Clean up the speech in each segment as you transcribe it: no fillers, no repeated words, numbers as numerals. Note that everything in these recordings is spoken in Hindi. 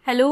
Hello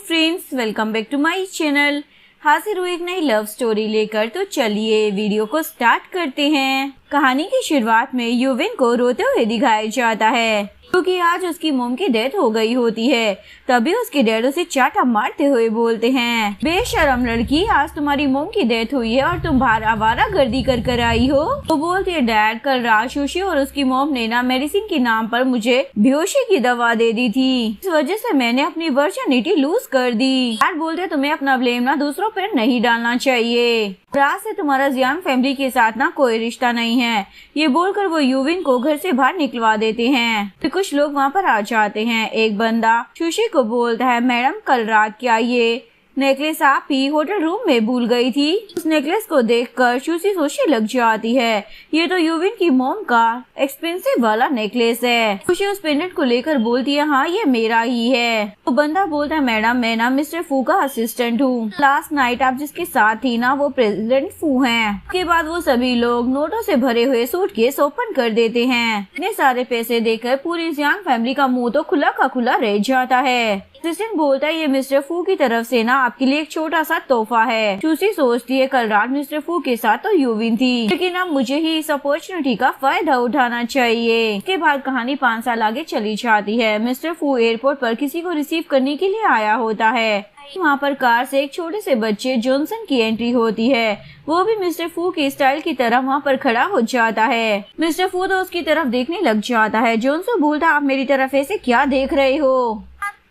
friends, welcome back to my channel. हाजिर हूँ एक नई लव स्टोरी लेकर। तो चलिए वीडियो को स्टार्ट करते हैं। कहानी की शुरुआत में युविन को रोते हुए दिखाया जाता है क्योंकि आज उसकी मॉम की डेथ हो गई होती है। तभी उसके डैड उसे चाटा मारते हुए बोलते हैं, बेशरम लड़की, आज तुम्हारी मॉम की डेथ हुई है और तुम बाहर आवारागर्दी कर आई हो। तो बोलती है, डैड कल रात सुशी और उसकी मॉम ने ना मेडिसिन के नाम पर मुझे बेहोशी की दवा दे दी थी, इस वजह से मैंने अपनी वर्जिनिटी लूज कर दी। डैड बोलते तुम्हें अपना ब्लेम ना दूसरों पर नहीं डालना चाहिए। आज से तुम्हारा जियांग फैमिली के साथ ना कोई रिश्ता नहीं है। ये बोलकर वो युविन को घर से बाहर निकलवा देते हैं। तो कुछ लोग वहाँ पर आ जाते हैं। एक बंदा सुशी को बोलता है, मैडम कल रात क्या ये नेकलेस आप ही होटल रूम में भूल गई थी। उस नेकलेस को देखकर सुशी सोचने लग जाती है, ये तो युविन की मॉम का एक्सपेंसिव वाला नेकलेस है। सुशी उस पेंडेंट को लेकर बोलती है, हाँ ये मेरा ही है। तो बंदा बोलता है, मैडम मैं ना मिस्टर फू का असिस्टेंट हूँ। लास्ट नाइट आप जिसके साथ थी ना वो प्रेसिडेंट फू हैं। उसके बाद वो सभी लोग नोटों से भरे हुए सूटकेस ओपन कर देते हैं। इतने सारे पैसे देकर पूरी जियांग फैमिली का मुंह तो खुला का खुला रह जाता है। असिस्टेंट बोलता है, ये मिस्टर फू की तरफ से ना आपके लिए एक छोटा सा तोहफा है। सुशी सोचती है, कल रात मिस्टर फू के साथ तो युविन थी, लेकिन अब मुझे ही इस अपॉर्चुनिटी का फायदा उठाना चाहिए। इसके बाद कहानी 5 साल आगे चली जाती है। मिस्टर फू एयरपोर्ट पर किसी को रिसीव करने के लिए आया होता है। वहाँ पर कार से एक छोटे से बच्चे जॉनसन की एंट्री होती है। वो भी मिस्टर फू के स्टाइल की तरह वहाँ पर खड़ा हो जाता है। मिस्टर फू तो उसकी तरफ देखने लग जाता है। जॉनसन बोलता, आप मेरी तरफ ऐसे क्या देख रहे हो?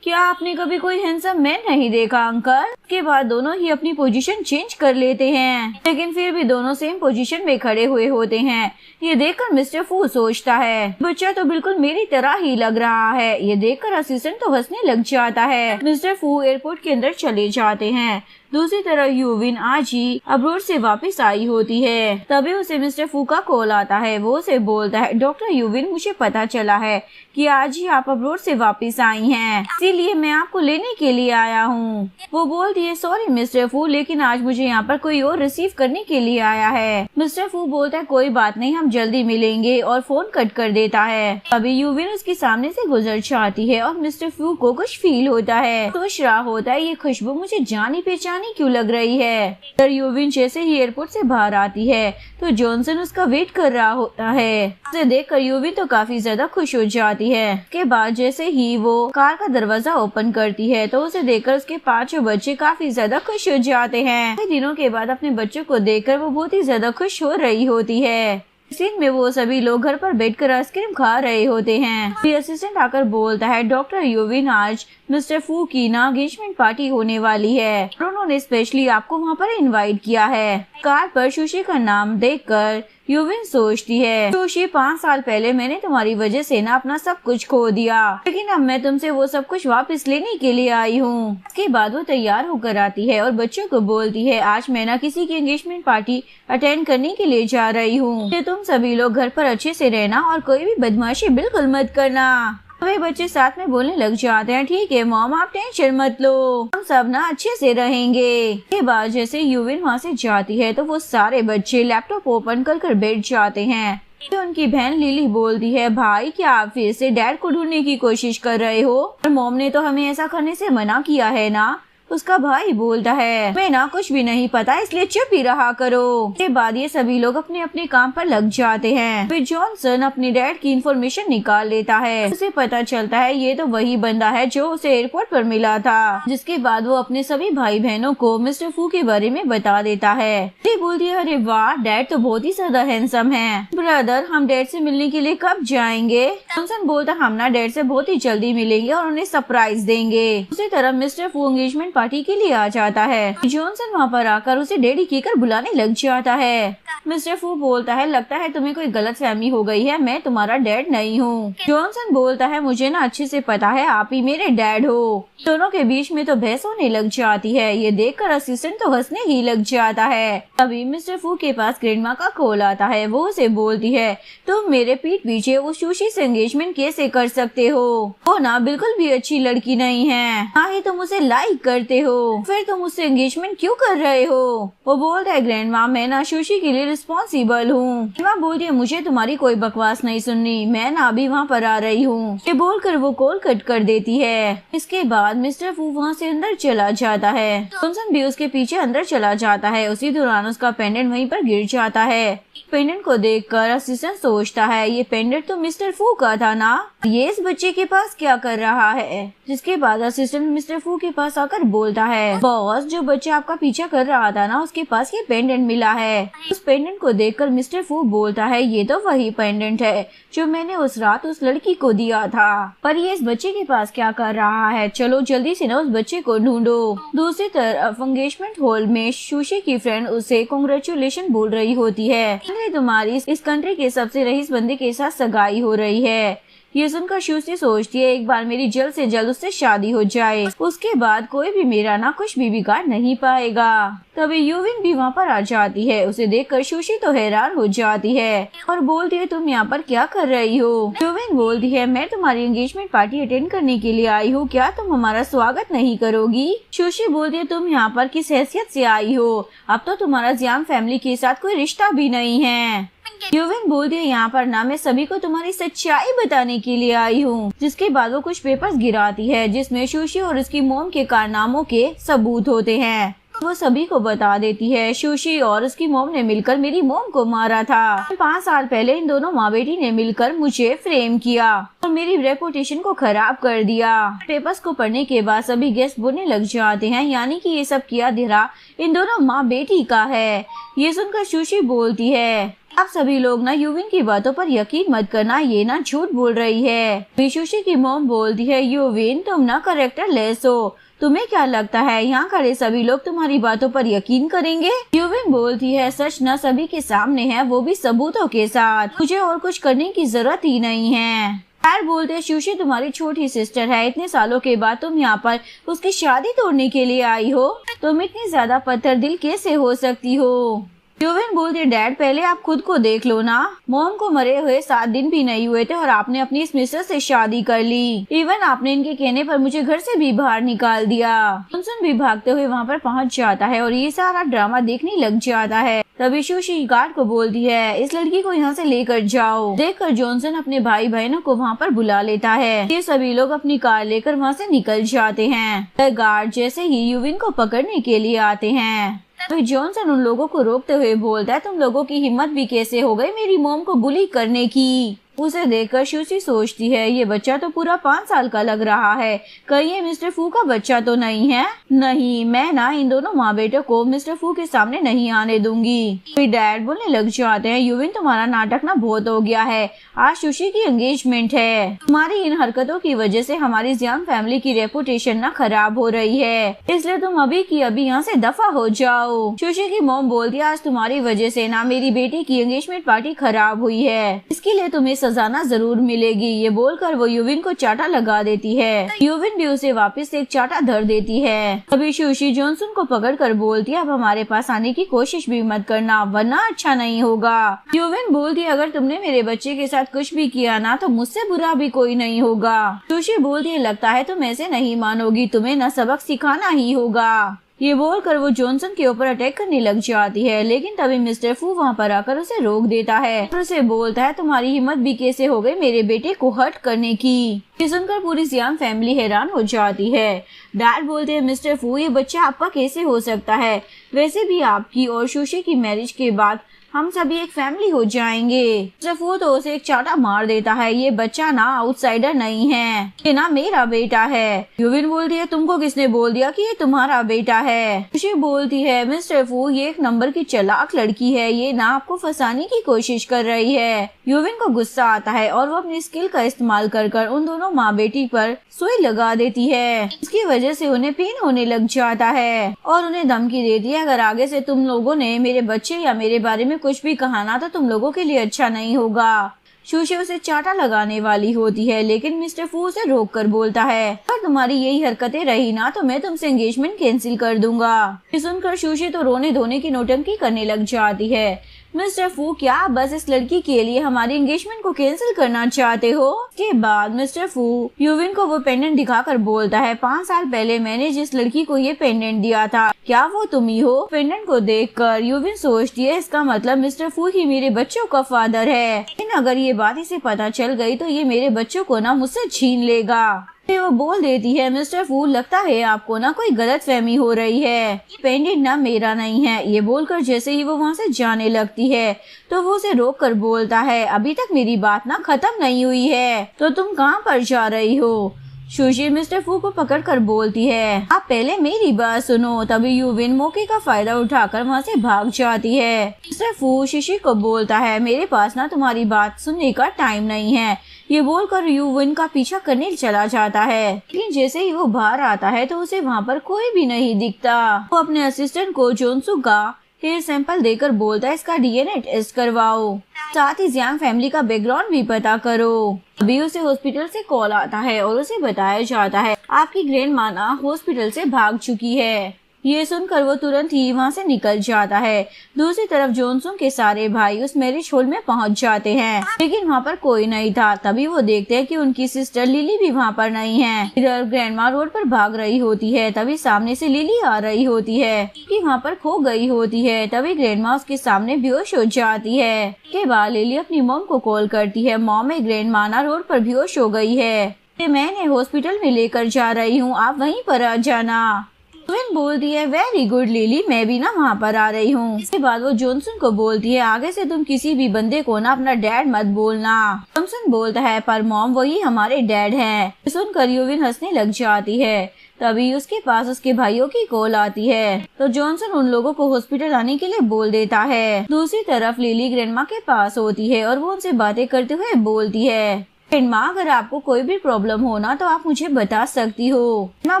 क्या आपने कभी कोई हैंडसम मैन नहीं देखा अंकल? के बाद दोनों ही अपनी पोजीशन चेंज कर लेते हैं, लेकिन फिर भी दोनों सेम पोजीशन में खड़े हुए होते हैं। ये देखकर मिस्टर फू सोचता है, बच्चा तो बिल्कुल मेरी तरह ही लग रहा है। ये देखकर असिस्टेंट तो हंसने लग जाता है। मिस्टर फू एयरपोर्ट के अंदर चले जाते हैं। दूसरी तरफ युविन आज ही अब्रोड से वापस आई होती है। तभी उसे मिस्टर फू का कॉल आता है। वो उसे बोलता है, डॉक्टर युविन, मुझे पता चला है कि आज ही आप अब्रोड से वापस आई हैं, इसीलिए मैं आपको लेने के लिए आया हूँ। वो बोलती है, सॉरी मिस्टर फू, लेकिन आज मुझे यहाँ पर कोई और रिसीव करने के लिए आया है। मिस्टर फू बोलता है, कोई बात नहीं, हम जल्दी मिलेंगे, और फोन कट कर देता है। अभी युविन उसके सामने से गुजर जाती है और मिस्टर फू को कुछ फील होता है। सोच रहा होता है, ये खुशबू मुझे जानी पहचानी क्यों लग रही है। तर युविन जैसे ही एयरपोर्ट से बाहर आती है तो जॉनसन उसका वेट कर रहा होता है। उसे देखकर युविन तो काफी ज्यादा खुश हो जाती है। उसके बाद जैसे ही वो कार का दरवाजा ओपन करती है तो उसे देखकर उसके 5 बच्चे काफी ज्यादा खुश हो जाते हैं। कई दिनों के बाद अपने बच्चों को देखकर वो बहुत ही ज्यादा खुश हो रही होती है। सीन में वो सभी लोग घर पर बैठकर आइसक्रीम खा रहे होते हैं। फिर असिस्टेंट आकर बोलता है, डॉक्टर युविन, आज मिस्टर फू की ना एंगेजमेंट पार्टी होने वाली है और उन्होंने स्पेशली आपको वहाँ पर इनवाइट किया है। कार पर सुशी का नाम देखकर युविन सोचती है, सुशी 5 साल पहले मैंने तुम्हारी वजह से ना अपना सब कुछ खो दिया, लेकिन अब मैं तुमसे वो सब कुछ वापस लेने के लिए आई हूँ। उसके बाद वो तैयार होकर आती है और बच्चों को बोलती है, आज मैं ना किसी की एंगेजमेंट पार्टी अटेंड करने के लिए जा रही हूँ। तुम सभी लोग घर पर अच्छे से रहना और कोई भी बदमाशी बिल्कुल मत करना। वे बच्चे साथ में बोलने लग जाते हैं, ठीक है मॉम, आप टेंशन मत लो, हम सब ना अच्छे से रहेंगे। के बाद जैसे युविन वहाँ से जाती है तो वो सारे बच्चे लैपटॉप ओपन कर बैठ जाते हैं। तो उनकी बहन लिली बोलती है, भाई क्या आप फिर से डैड को ढूंढने की कोशिश कर रहे हो? और मॉम ने तो हमें ऐसा करने से मना किया है ना। उसका भाई बोलता है, मैं ना कुछ भी नहीं पता, इसलिए चुप ही रहा करो। के बाद ये सभी लोग अपने अपने काम पर लग जाते हैं। फिर जॉनसन अपने डैड की इंफॉर्मेशन निकाल लेता है। उसे पता चलता है ये तो वही बंदा है जो उसे एयरपोर्ट पर मिला था। जिसके बाद वो अपने सभी भाई बहनों को मिस्टर फू के बारे में बता देता है। बोलती है, अरे वाह, डैड तो बहुत ही ज्यादा हैंडसम है। ब्रदर, हम डैड से मिलने के लिए कब जाएंगे? जॉनसन बोलता, हम ना डैड से बहुत ही जल्दी मिलेंगे और उन्हें सरप्राइज देंगे। उसी तरह मिस्टर फू एंगेजमेंट पार्टी के लिए आ जाता है। जॉनसन वहाँ पर आकर उसे डैडी कहकर बुलाने लग जाता है। मिस्टर फू बोलता है, लगता है तुम्हें कोई गलतफहमी हो गई है, मैं तुम्हारा डैड नहीं हूँ। जॉनसन बोलता है, मुझे ना अच्छे से पता है आप ही मेरे डैड हो। दोनों के बीच में तो बहस होने लग जाती है। ये देखकर असिस्टेंट तो हंसने ही लग जाता है। तभी मिस्टर फू के पास ग्रैंडमा का कॉल आता है। वो उसे बोलती है, तुम मेरे पीठ पीछे उस सुशी से एंगेजमेंट कैसे कर सकते हो? वो ना बिल्कुल भी अच्छी लड़की नहीं है, ना ही तुम उसे लाइक करते देते हो, फिर तुम उससे एंगेजमेंट क्यों कर रहे हो? वो बोलता है ग्रैंडमा मैं ना सुशी के लिए रिस्पॉन्सिबल हूँ। ग्रैंडमा बोलती है मुझे तुम्हारी कोई बकवास नहीं सुननी, मैं ना अभी वहाँ पर आ रही हूँ। ये बोलकर वो कॉल कट कर देती है। इसके बाद मिस्टर फू वहाँ से अंदर चला जाता है। जॉनसन भी उसके पीछे अंदर चला जाता है। उसी दौरान उसका पेंडेंट वहीं पर गिर जाता है। पेंडेंट को देखकर असिस्टेंट सोचता है ये पेंडेंट तो मिस्टर फू का था ना, ये इस बच्चे के पास क्या कर रहा है? जिसके बाद असिस्टेंट मिस्टर फू के पास आकर बोलता है बॉस जो बच्चा आपका पीछा कर रहा था ना उसके पास ये पेंडेंट मिला है। उस पेंडेंट को देखकर मिस्टर फू बोलता है ये तो वही पेंडेंट है जो मैंने उस रात उस लड़की को दिया था, पर ये इस बच्चे के पास क्या कर रहा है? चलो जल्दी से ना उस बच्चे को ढूंढो। दूसरी तरफ एंगेजमेंट हॉल में सुशी की फ्रेंड उसे कांग्रेचुलेशन बोल रही होती है, तुम्हारी इस कंट्री के सबसे रईस बंदे के साथ सगाई हो रही है। ये सुनकर सुशी सोचती है एक बार मेरी जल्द से जल्द उससे शादी हो जाए, उसके बाद कोई भी मेरा ना कुछ भी बिगाड़ नहीं पाएगा। तभी यूविन भी वहाँ पर आ जाती है। उसे देखकर सुशी तो हैरान हो जाती है और बोलती है तुम यहाँ पर क्या कर रही हो? यूविन बोलती है मैं तुम्हारी एंगेजमेंट पार्टी अटेंड करने के लिए आई हूँ, क्या तुम हमारा स्वागत नहीं करोगी? सुशी बोलती है तुम यहाँ पर किस हैसियत से आई हो? अब तो तुम्हारा जियांग फैमिली के साथ कोई रिश्ता भी नहीं है। यूविन बोलती है यहाँ पर ना मैं सभी को तुम्हारी सच्चाई बताने के लिए आई हूँ। जिसके बाद वो कुछ पेपर्स गिराती है जिसमें सुशी और उसकी मोम के कारनामों के सबूत होते हैं। वो सभी को बता देती है सुशी और उसकी मोम ने मिलकर मेरी मोम को मारा था। 5 साल पहले इन दोनों माँ बेटी ने मिलकर मुझे फ्रेम किया और मेरी रेपुटेशन को खराब कर दिया। पेपर्स को पढ़ने के बाद सभी गेस्ट बोलने लग जाते हैं, यानी कि ये सब किया धरा इन दोनों माँ बेटी का है। ये सुनकर सुशी बोलती है आप सभी लोग ना यूविन की बातों पर यकीन मत करना, ये ना झूठ बोल रही है। सुशी की मोम बोलती है यूविन तुम ना करेक्टर लेस हो, तुम्हें क्या लगता है यहाँ खड़े सभी लोग तुम्हारी बातों पर यकीन करेंगे? यूविन बोलती है सच न सभी के सामने है, वो भी सबूतों के साथ, मुझे और कुछ करने की जरूरत ही नहीं है। पैर बोलते हैं सुशी तुम्हारी छोटी सिस्टर है, इतने सालों के बाद तुम यहाँ पर उसकी शादी तोड़ने के लिए आई हो, तुम इतनी ज्यादा पत्थर दिल कैसे हो सकती हो? यूविन बोलते डैड पहले आप खुद को देख लो ना, मोम को मरे हुए 7 दिन भी नहीं हुए थे और आपने अपनी इस मिस्टर से शादी कर ली। इवन आपने इनके कहने पर मुझे घर से भी बाहर निकाल दिया। जॉनसन भी भागते हुए वहाँ पर पहुँच जाता है और ये सारा ड्रामा देखने लग जाता है। तभी सुशी गार्ड को बोलती है इस लड़की को यहाँ से लेकर जाओ। देखकर जॉनसन अपने भाई बहनों को वहाँ पर बुला लेता है। ये सभी लोग अपनी कार लेकर वहाँ से निकल जाते हैं। गार्ड जैसे ही यूविन को पकड़ने के लिए आते हैं तो जॉनसन उन लोगों को रोकते हुए बोलता है तुम लोगों की हिम्मत भी कैसे हो गई मेरी मोम को बुली करने की? उसे देखकर सुशी सोचती है ये बच्चा तो पूरा 5 साल का लग रहा है, कहीं ये मिस्टर फू का बच्चा तो नहीं है? नहीं, मैं ना इन दोनों माँ बेटों को मिस्टर फू के सामने नहीं आने दूंगी। फिर डैड बोलने लग जाते हैं यूविन तुम्हारा नाटक ना बहुत हो गया है, आज सुशी की एंगेजमेंट है, तुम्हारी इन हरकतों की वजह से हमारी जियांग फैमिली की रेपुटेशन ना खराब हो रही है, इसलिए तुम अभी की अभी यहाँ से दफा हो जाओ। सुशी की मॉम बोलती है आज तुम्हारी वजह से ना मेरी बेटी की एंगेजमेंट पार्टी खराब हुई है, इसके लिए तुम्हें सजा ना जरूर मिलेगी। ये बोलकर वो यूविन को चाटा लगा देती है। यूविन भी उसे वापस एक चाटा धर देती है। तभी सुशी जॉनसन को पकड़कर बोलती है अब हमारे पास आने की कोशिश भी मत करना वरना अच्छा नहीं होगा। यूविन बोलती है अगर तुमने मेरे बच्चे के साथ कुछ भी किया ना तो मुझसे बुरा भी कोई नहीं होगा। सुशी बोलती है लगता है तुम ऐसे नहीं मानोगी, तुम्हें न सबक सिखाना ही होगा। ये बोलकर वो जॉनसन के ऊपर अटैक करने लग जाती है, लेकिन तभी मिस्टर फू वहाँ पर आकर उसे रोक देता है और उसे बोलता है तुम्हारी हिम्मत भी कैसे हो गई मेरे बेटे को हर्ट करने की। ये सुनकर पूरी जियांग फैमिली हैरान हो जाती है। डैड बोलते हैं मिस्टर फू ये बच्चा आपका कैसे हो सकता है, वैसे भी आपकी और सुशी की मैरिज के बाद हम सभी एक फैमिली हो जाएंगे। मिस्टर फू तो उसे एक चाटा मार देता है, ये बच्चा ना आउटसाइडर नहीं है, ये ना मेरा बेटा है। यूविन बोलती है तुमको किसने बोल दिया कि ये तुम्हारा बेटा है? सुशी बोलती है मिस्टर फू ये एक नंबर की चालाक लड़की है, ये ना आपको फंसाने की कोशिश कर रही है। यूविन को गुस्सा आता है और वो अपनी स्किल का इस्तेमाल कर उन दोनों माँ बेटी पर सुई लगा देती है। इसकी वजह से उन्हें पेन होने लग जाता है और उन्हें धमकी देती है अगर आगे से तुम लोगों ने मेरे बच्चे या मेरे बारे में कुछ भी कहा ना तो तुम लोगों के लिए अच्छा नहीं होगा। सुशी उसे चाटा लगाने वाली होती है, लेकिन मिस्टर फू उसे रोक कर बोलता है अगर तुम्हारी यही हरकतें रही ना तो मैं तुमसे एंगेजमेंट कैंसिल कर दूंगा। सुनकर सुशी तो रोने धोने की नौटंकी करने लग जाती है। मिस्टर फू, क्या आप बस इस लड़की के लिए हमारी एंगेजमेंट को कैंसिल करना चाहते हो? के बाद मिस्टर फू यूविन को वो पेंडेंट दिखाकर बोलता है, 5 साल पहले मैंने जिस लड़की को ये पेंडेंट दिया था, क्या वो तुम ही हो? पेंडेंट को देखकर यूविन सोचती है, इसका मतलब मिस्टर फू ही मेरे बच्चों का फादर है। लेकिन अगर ये बात इसे पता चल गई तो ये मेरे बच्चों को ना मुझसे छीन लेगा। वो बोल देती है, मिस्टर फू, लगता है आपको ना कोई गलतफहमी हो रही है, पेंडेंट ना मेरा नहीं है। ये बोलकर जैसे ही वो वहाँ से जाने लगती है तो वो उसे रोक कर बोलता है, अभी तक मेरी बात ना खत्म नहीं हुई है, तो तुम कहाँ पर जा रही हो? सुशी मिस्टर फू को पकड़कर बोलती है, आप पहले मेरी बात सुनो। तभी यूविन मौके का फायदा उठाकर वहाँ से भाग जाती है। मिस्टर फू सुशी को बोलता है, मेरे पास ना तुम्हारी बात सुनने का टाइम नहीं है। ये बोलकर यूविन का पीछा करने चला जाता है, लेकिन जैसे ही वो बाहर आता है तो उसे वहाँ पर कोई भी नहीं दिखता। वो अपने असिस्टेंट को जोनसू का हेयर सैंपल देकर बोलता है, इसका डीएनए टेस्ट करवाओ, साथ ही जियांग फैमिली का बैकग्राउंड भी पता करो। अभी उसे हॉस्पिटल से कॉल आता है और उसे बताया जाता है, आपकी ग्रैंड माँ ना हॉस्पिटल से भाग चुकी है। ये सुनकर वो तुरंत ही वहाँ से निकल जाता है। दूसरी तरफ जोनसुन के सारे भाई उस मैरिज हॉल में पहुँच जाते हैं, लेकिन वहाँ पर कोई नहीं था। तभी वो देखते हैं कि उनकी सिस्टर लिली भी वहाँ पर नहीं है। इधर ग्रैंडमा रोड पर भाग रही होती है, तभी सामने से लिली आ रही होती है कि वहाँ पर खो गई होती है। तभी ग्रैंडमा उसके सामने बेहोश हो जाती है। के बाद लिली अपनी मॉम को कॉल करती है, मॉम, में ग्रैंडमा ना रोड पर बेहोश हो गई है, मैंने हॉस्पिटल में लेकर जा रही हूँ, आप वहीं पर आ जाना। यूविन बोलती है, वेरी गुड लिली, मैं भी ना वहाँ पर आ रही हूँ। इसके बाद वो जोनसन को बोलती है, आगे से तुम किसी भी बंदे को ना अपना डैड मत बोलना। जोनसन बोलता है, पर मॉम वही हमारे डैड हैं। सुनकर यूविन हंसने लग जाती है। तभी उसके पास उसके भाइयों की कॉल आती है तो जॉनसन उन लोगों को हॉस्पिटल आने के लिए बोल देता है। दूसरी तरफ लिली ग्रैंडमा के पास होती है और वो उनसे बातें करते हुए बोलती है, माँ, अगर आपको कोई भी प्रॉब्लम हो ना तो आप मुझे बता सकती हो। माँ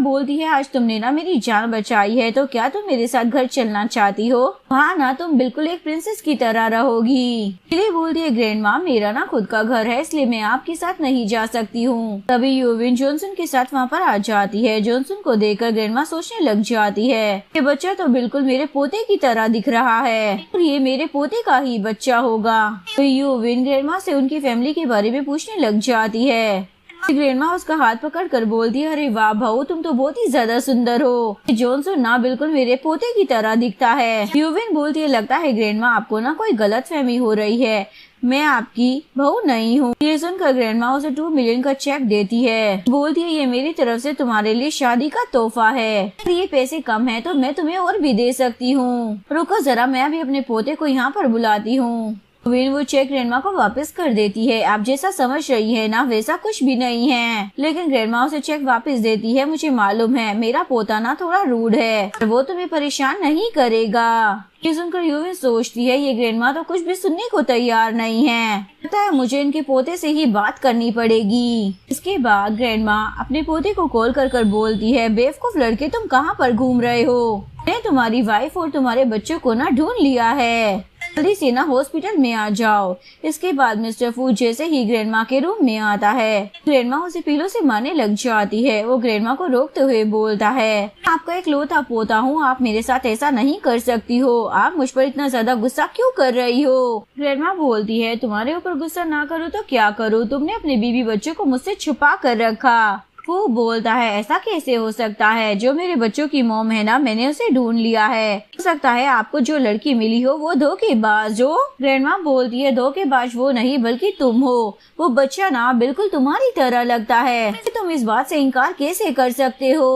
बोलती है, आज तुमने ना मेरी जान बचाई है, तो क्या तुम मेरे साथ घर चलना चाहती हो? हाँ ना, तुम बिल्कुल एक प्रिंसेस की तरह रहोगी। लिली बोलती है, ग्रैंड माँ, मेरा ना खुद का घर है, इसलिए मैं आपके साथ नहीं जा सकती हूँ। तभी यूविन जॉनसन के साथ वहाँ पर आ जाती है। जॉनसन को देखकर ग्रैंड माँ सोचने लग जाती है, ये बच्चा तो बिल्कुल मेरे पोते की तरह दिख रहा है और ये मेरे पोते का ही बच्चा होगा। तो यूविन ग्रैंड माँ से उनकी फैमिली के बारे में पूछने लग जाती है। ग्रैंडमा उसका हाथ पकड़कर बोलती है, अरे वाह भाऊ, तुम तो बहुत ही ज्यादा सुंदर हो। जॉनसन ना बिल्कुल मेरे पोते की तरह दिखता है। यूविन बोलती है, लगता है ग्रैंडमा आपको ना कोई गलतफहमी हो रही है, मैं आपकी बहू नहीं हूँ। ये सुनकर ग्रैंडमा उसे 2 मिलियन का चेक देती है। बोलती है, ये मेरी तरफ से तुम्हारे लिए शादी का तोहफा है, अगर ये पैसे कम है तो मैं तुम्हें और भी दे सकती हूँ। रुको जरा, मैं अभी अपने पोते को यहाँ पर बुलाती हूँ। वो चेक ग्रैंडमा को वापस कर देती है। आप जैसा समझ रही है ना वैसा कुछ भी नहीं है, लेकिन ग्रैंडमा उसे चेक वापस देती है। मुझे मालूम है मेरा पोता ना थोड़ा रूड है, वो तुम्हें परेशान नहीं करेगा। ये सुनकर यूविन सोचती है, ये ग्रैंडमा तो कुछ भी सुनने को तैयार नहीं है, लगता है मुझे इनके पोते से ही बात करनी पड़ेगी। इसके बाद ग्रैंडमा अपने पोते को कॉल कर बोलती है, बेवकूफ लड़के, तुम कहाँ पर घूम रहे हो? मैंने तुम्हारी वाइफ और तुम्हारे बच्चों को ना ढूंढ लिया है, जल्दी से ना हॉस्पिटल में आ जाओ। इसके बाद मिस्टर फू जैसे ही ग्रैंडमा के रूम में आता है, ग्रैंडमा उसे पीलो से मारने लग जाती है। वो ग्रैंडमा को रोकते हुए बोलता है, आपका इकलौता पोता हूँ, आप मेरे साथ ऐसा नहीं कर सकती हो, आप मुझ पर इतना ज्यादा गुस्सा क्यों कर रही हो? ग्रैंडमा बोलती है, तुम्हारे ऊपर गुस्सा ना करो तो क्या करूँ, तुमने अपने बीवी बच्चों को मुझसे छुपा कर रखा। वो बोलता है, ऐसा कैसे हो सकता है, जो मेरे बच्चों की मॉम है ना, मैंने उसे ढूंढ लिया है, हो सकता है आपको जो लड़की मिली हो वो धोखेबाज हो। ग्रैंडमा बोलती है, धोखेबाज वो नहीं बल्कि तुम हो, वो बच्चा ना बिल्कुल तुम्हारी तरह लगता है, तुम इस बात से इनकार कैसे कर सकते हो?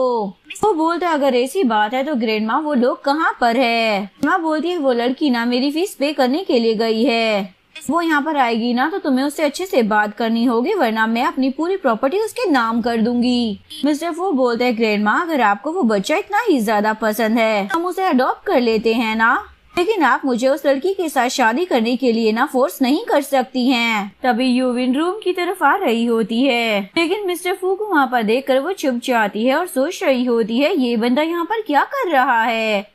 वो बोलता है, अगर ऐसी बात है तो ग्रैंडमा वो लोग कहाँ पर है? ग्रैंडमा बोलती है, वो लड़की ना मेरी फीस पे करने के लिए गई है, वो यहाँ पर आएगी ना तो तुम्हें उससे अच्छे से बात करनी होगी, वरना मैं अपनी पूरी प्रॉपर्टी उसके नाम कर दूंगी। मिस्टर फू बोलते हैं, ग्रैंडमा, अगर आपको वो बच्चा इतना ही ज्यादा पसंद है हम उसे अडॉप्ट कर लेते हैं ना, लेकिन आप मुझे उस लड़की के साथ शादी करने के लिए ना फोर्स नहीं कर सकती हैं। तभी यूविन रूम की तरफ आ रही होती है, लेकिन मिस्टर फू को वहाँ पर देखकर वो चुप जाती है और सोच रही होती है, ये बंदा यहाँ पर क्या कर रहा है,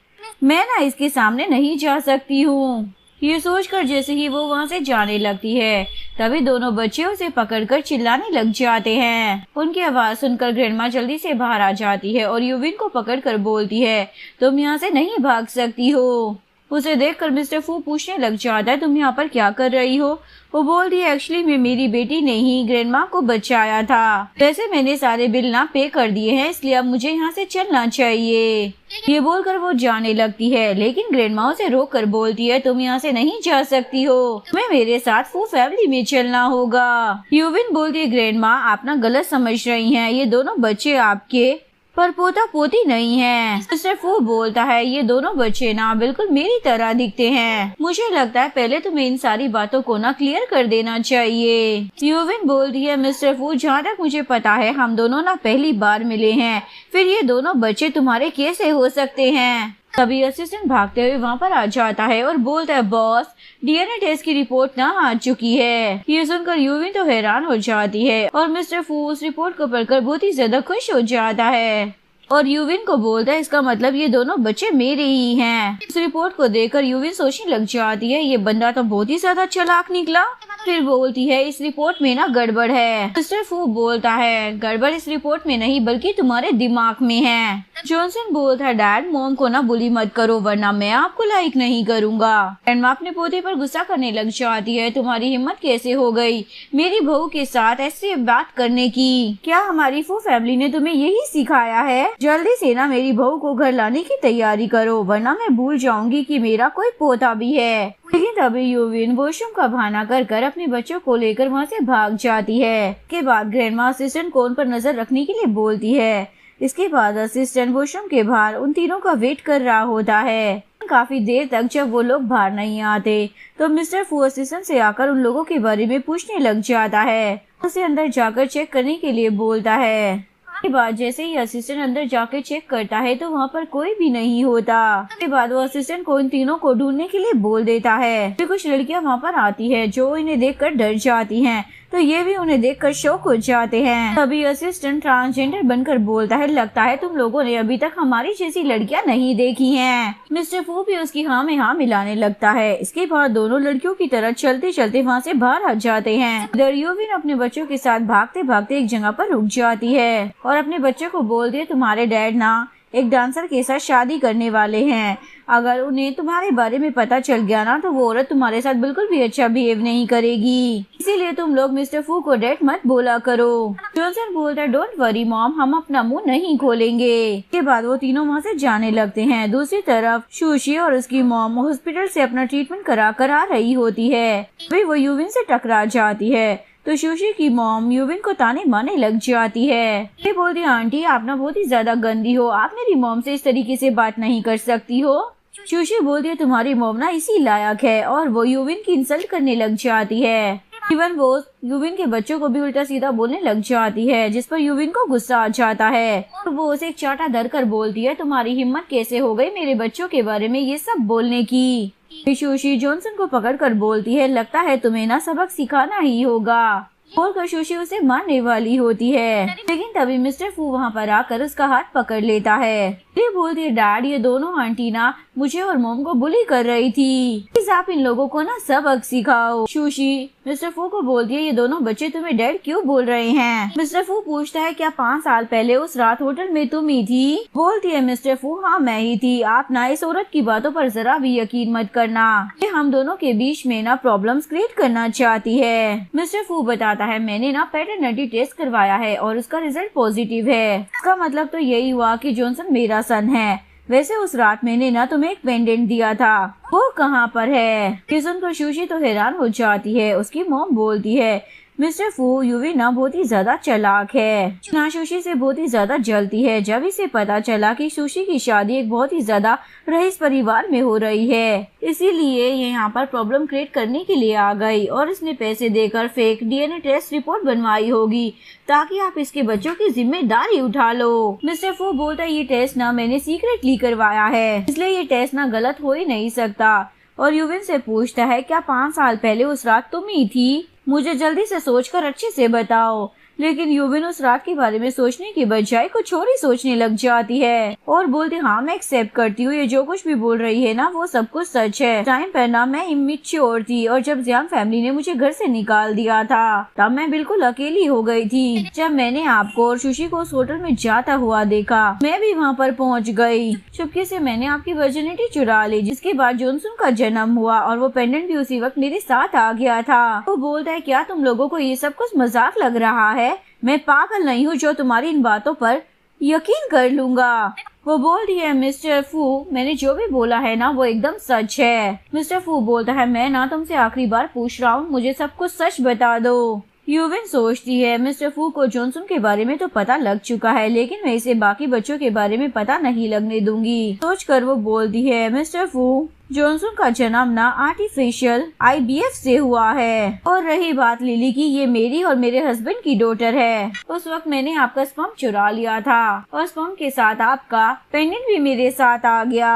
मैं ना इसके सामने नहीं जा सकती हूँ। ये सोचकर जैसे ही वो वहाँ से जाने लगती है, तभी दोनों बच्चे उसे पकड़कर चिल्लाने लग जाते हैं। उनकी आवाज सुनकर ग्रैंडमा जल्दी से बाहर आ जाती है और यूविन को पकड़कर बोलती है, तुम यहाँ से नहीं भाग सकती हो। उसे देखकर मिस्टर फू पूछने लग जाता है, तुम यहाँ पर क्या कर रही हो? वो बोलती है, एक्चुअली मैं मेरी बेटी ने ही ग्रैंडमा को बचाया था। वैसे मैंने सारे बिल ना पे कर दिए हैं, इसलिए अब मुझे यहाँ से चलना चाहिए। ये बोलकर वो जाने लगती है, लेकिन ग्रैंडमा उसे रोक कर बोलती है, तुम यहाँ से नहीं जा सकती हो, तुम्हें मेरे साथ फू फैमिली में चलना होगा। यूविन बोलती है, ग्रैंडमा आप ना गलत समझ रही हैं, ये दोनों बच्चे आपके पर पोता पोती नहीं है। मिस्टर फू बोलता है, ये दोनों बच्चे ना बिल्कुल मेरी तरह दिखते हैं। मुझे लगता है पहले तुम्हें इन सारी बातों को ना क्लियर कर देना चाहिए। यूविन बोलती है, मिस्टर फू जहाँ तक मुझे पता है हम दोनों ना पहली बार मिले हैं, फिर ये दोनों बच्चे तुम्हारे कैसे हो सकते हैं? तभी असिस्टेंट भागते हुए वहाँ पर आ जाता है और बोलता है, बॉस डीएनए टेस्ट की रिपोर्ट ना आ चुकी है। ये सुनकर यूविन तो हैरान हो जाती है और मिस्टर फू उस रिपोर्ट को पढ़कर बहुत ही ज्यादा खुश हो जाता है और यूविन को बोलता है, इसका मतलब ये दोनों बच्चे मेरे ही हैं। इस रिपोर्ट को देखकर यूविन सोचने लग जाती है, ये बंदा तो बहुत ही ज्यादा चालाक निकला। फिर बोलती है, इस रिपोर्ट में ना गड़बड़ है। मिस्टर फू बोलता है, गड़बड़ इस रिपोर्ट में नहीं बल्कि तुम्हारे दिमाग में है। जॉनसन बोलता है, डैड मॉम को ना बुली मत करो वरना मैं आपको लाइक नहीं करूँगा। ग्रैंडमा अपने पोते पर गुस्सा करने लग जाती है, तुम्हारी हिम्मत कैसे हो गई मेरी बहू के साथ ऐसे बात करने की? क्या हमारी फू फैमिली ने तुम्हें यही सिखाया है? जल्दी से ना मेरी बहू को घर लाने की तैयारी करो वरना मैं भूल जाऊंगी कि मेरा कोई पोता भी है। लेकिन तभी यूविन वॉशरूम का बहाना कर अपने बच्चों को लेकर वहाँ से भाग जाती है। के बाद ग्रैंडमा असिस्टेंट को उन पर नजर रखने के लिए बोलती है। इसके बाद असिस्टेंट वॉशरूम के बाहर उन तीनों का वेट कर रहा होता है। काफी देर तक जब वो लोग बाहर नहीं आते तो मिस्टर फू असिस्टेंट से आकर उन लोगों के बारे में पूछने लग जाता है। उसे अंदर जाकर चेक करने के लिए बोलता है। के बाद जैसे ही असिस्टेंट अंदर जाकर चेक करता है तो वहाँ पर कोई भी नहीं होता। उसके बाद वो असिस्टेंट को इन तीनों को ढूंढने के लिए बोल देता है। फिर कुछ लड़कियाँ वहाँ पर आती है जो इन्हें देखकर डर जाती हैं, तो ये भी उन्हें देखकर शॉक हो जाते हैं। तभी असिस्टेंट ट्रांसजेंडर बनकर बोलता है, लगता है तुम लोगों ने अभी तक हमारी जैसी लड़कियां नहीं देखी हैं। मिस्टर फू भी उसकी हाँ में हाँ मिलाने लगता है। इसके बाद दोनों लड़कियों की तरह चलते चलते वहाँ से बाहर आ जाते हैं। इधर यूविन अपने बच्चों के साथ भागते भागते एक जगह पर रुक जाती है और अपने बच्चों को बोलती है, तुम्हारे डैड ना एक डांसर के साथ शादी करने वाले हैं। अगर उन्हें तुम्हारे बारे में पता चल गया ना तो वो औरत तुम्हारे साथ बिल्कुल भी अच्छा बिहेव नहीं करेगी, इसीलिए तुम लोग मिस्टर फू को डैड मत बोला करो। जॉनसन बोलता है, डोंट वरी मॉम, हम अपना मुंह नहीं खोलेंगे। के बाद वो तीनों वहाँ से जाने लगते हैं। दूसरी तरफ सुशी और उसकी मॉम हॉस्पिटल से अपना ट्रीटमेंट करा कर आ रही होती है। वे वो यूविन से टकरा जाती है तो सुशी की मॉम यूविन को ताने मारने लग जाती है। ये बोलती है, आंटी आप ना बहुत ही ज्यादा गंदी हो, आप मेरी मॉम से इस तरीके से बात नहीं कर सकती हो। सुशी बोलती है, तुम्हारी मॉम ना इसी लायक है, और वो यूविन की इंसल्ट करने लग जाती है। इवन वो यूविन के बच्चों को भी उल्टा सीधा बोलने लग जाती है, जिस पर यूविन को गुस्सा आ जाता है और वो उसे एक चाटा धर कर बोलती है, तुम्हारी हिम्मत कैसे हो गई मेरे बच्चों के बारे में ये सब बोलने की। सुशी जॉनसन को पकड़कर बोलती है, लगता है तुम्हें ना सबक सिखाना ही होगा। बोलकर सुशी उसे मारने वाली होती है, लेकिन तभी मिस्टर फू वहाँ पर आकर उसका हाथ पकड़ लेता है। ये बोलती है, डैड ये दोनों आंटी ना मुझे और मोम को बुली कर रही थी, प्लीज आप इन लोगों को ना सबक सिखाओ। सुशी मिस्टर फू को बोलती है, ये दोनों बच्चे तुम्हें डैड क्यों बोल रहे हैं? मिस्टर फू पूछता है, क्या 5 साल पहले उस रात होटल में तुम ही थी? बोलती है मिस्टर फू, हाँ मैं ही थी। आप ना इस औरत की बातों पर जरा भी यकीन मत करना, ये हम दोनों के बीच में ना प्रॉब्लम्स क्रिएट करना चाहती है। मिस्टर फू बताता है, मैंने ना पैटर्निटी टेस्ट करवाया है और उसका रिजल्ट पॉजिटिव है। इसका मतलब तो यही हुआ कि जॉनसन मेरा सन है। वैसे उस रात मैंने ना तुम्हें एक पेंडेंट दिया था, वो कहाँ पर है? ये सुनकर सुशी तो हैरान हो जाती है। उसकी मॉम बोलती है, मिस्टर फू यूवी ना बहुत ही ज्यादा चालाक है, ना सुशी से बहुत ही ज्यादा जलती है। जब इसे पता चला कि सुशी की शादी एक बहुत ही ज्यादा रईस परिवार में हो रही है, इसीलिए ये यहाँ पर प्रॉब्लम क्रिएट करने के लिए आ गई और इसने पैसे देकर फेक डीएनए टेस्ट रिपोर्ट बनवाई होगी ताकि आप इसके बच्चों की जिम्मेदारी उठा लो। मिस्टर फू बोलता है, ये टेस्ट ना मैंने सीक्रेटली करवाया है, इसलिए ये टेस्ट ना गलत हो ही नहीं सकता। और यूविन से पूछता है, क्या 5 साल पहले उस रात तुम ही थी? मुझे जल्दी से सोचकर अच्छे से बताओ। लेकिन यूविन उस रात के बारे में सोचने की बजाय कुछ और ही सोचने लग जाती है और बोलती हाँ मैं एक्सेप्ट करती हूँ, ये जो कुछ भी बोल रही है ना वो सब कुछ सच है। टाइम पर ना मैं इमेच्योर थी और जब जियांग फैमिली ने मुझे घर से निकाल दिया था तब मैं बिल्कुल अकेली हो गई थी। जब मैंने आपको और सुशी को उस होटल में जाता हुआ देखा मैं भी वहाँ पर पहुँच गई। चुपके से मैंने आपकी वर्जिनिटी चुरा ली, जिसके बाद जॉनसन का जन्म हुआ और वो पेंडेंट भी उसी वक्त मेरे साथ आ गया था। वो बोलता है क्या तुम लोगों को ये सब कुछ मजाक लग रहा है? मैं पागल नहीं हूँ जो तुम्हारी इन बातों पर यकीन कर लूंगा। वो बोल रही है मिस्टर फू मैंने जो भी बोला है ना वो एकदम सच है। मिस्टर फू बोलता है मैं ना तुमसे आखिरी बार पूछ रहा हूँ, मुझे सब कुछ सच बता दो। यूविन सोचती है मिस्टर फू को जॉनसन के बारे में तो पता लग चुका है लेकिन मैं इसे बाकी बच्चों के बारे में पता नहीं लगने दूंगी। सोचकर वो बोलती है मिस्टर फू जॉनसन का जन्म ना आर्टिफिशियल IVF से हुआ है और रही बात लिली की, ये मेरी और मेरे हस्बैंड की डॉटर है। उस वक्त मैंने आपका स्पर्म चुरा लिया था और स्पर्म के साथ आपका पेंडेंट भी मेरे साथ आ गया।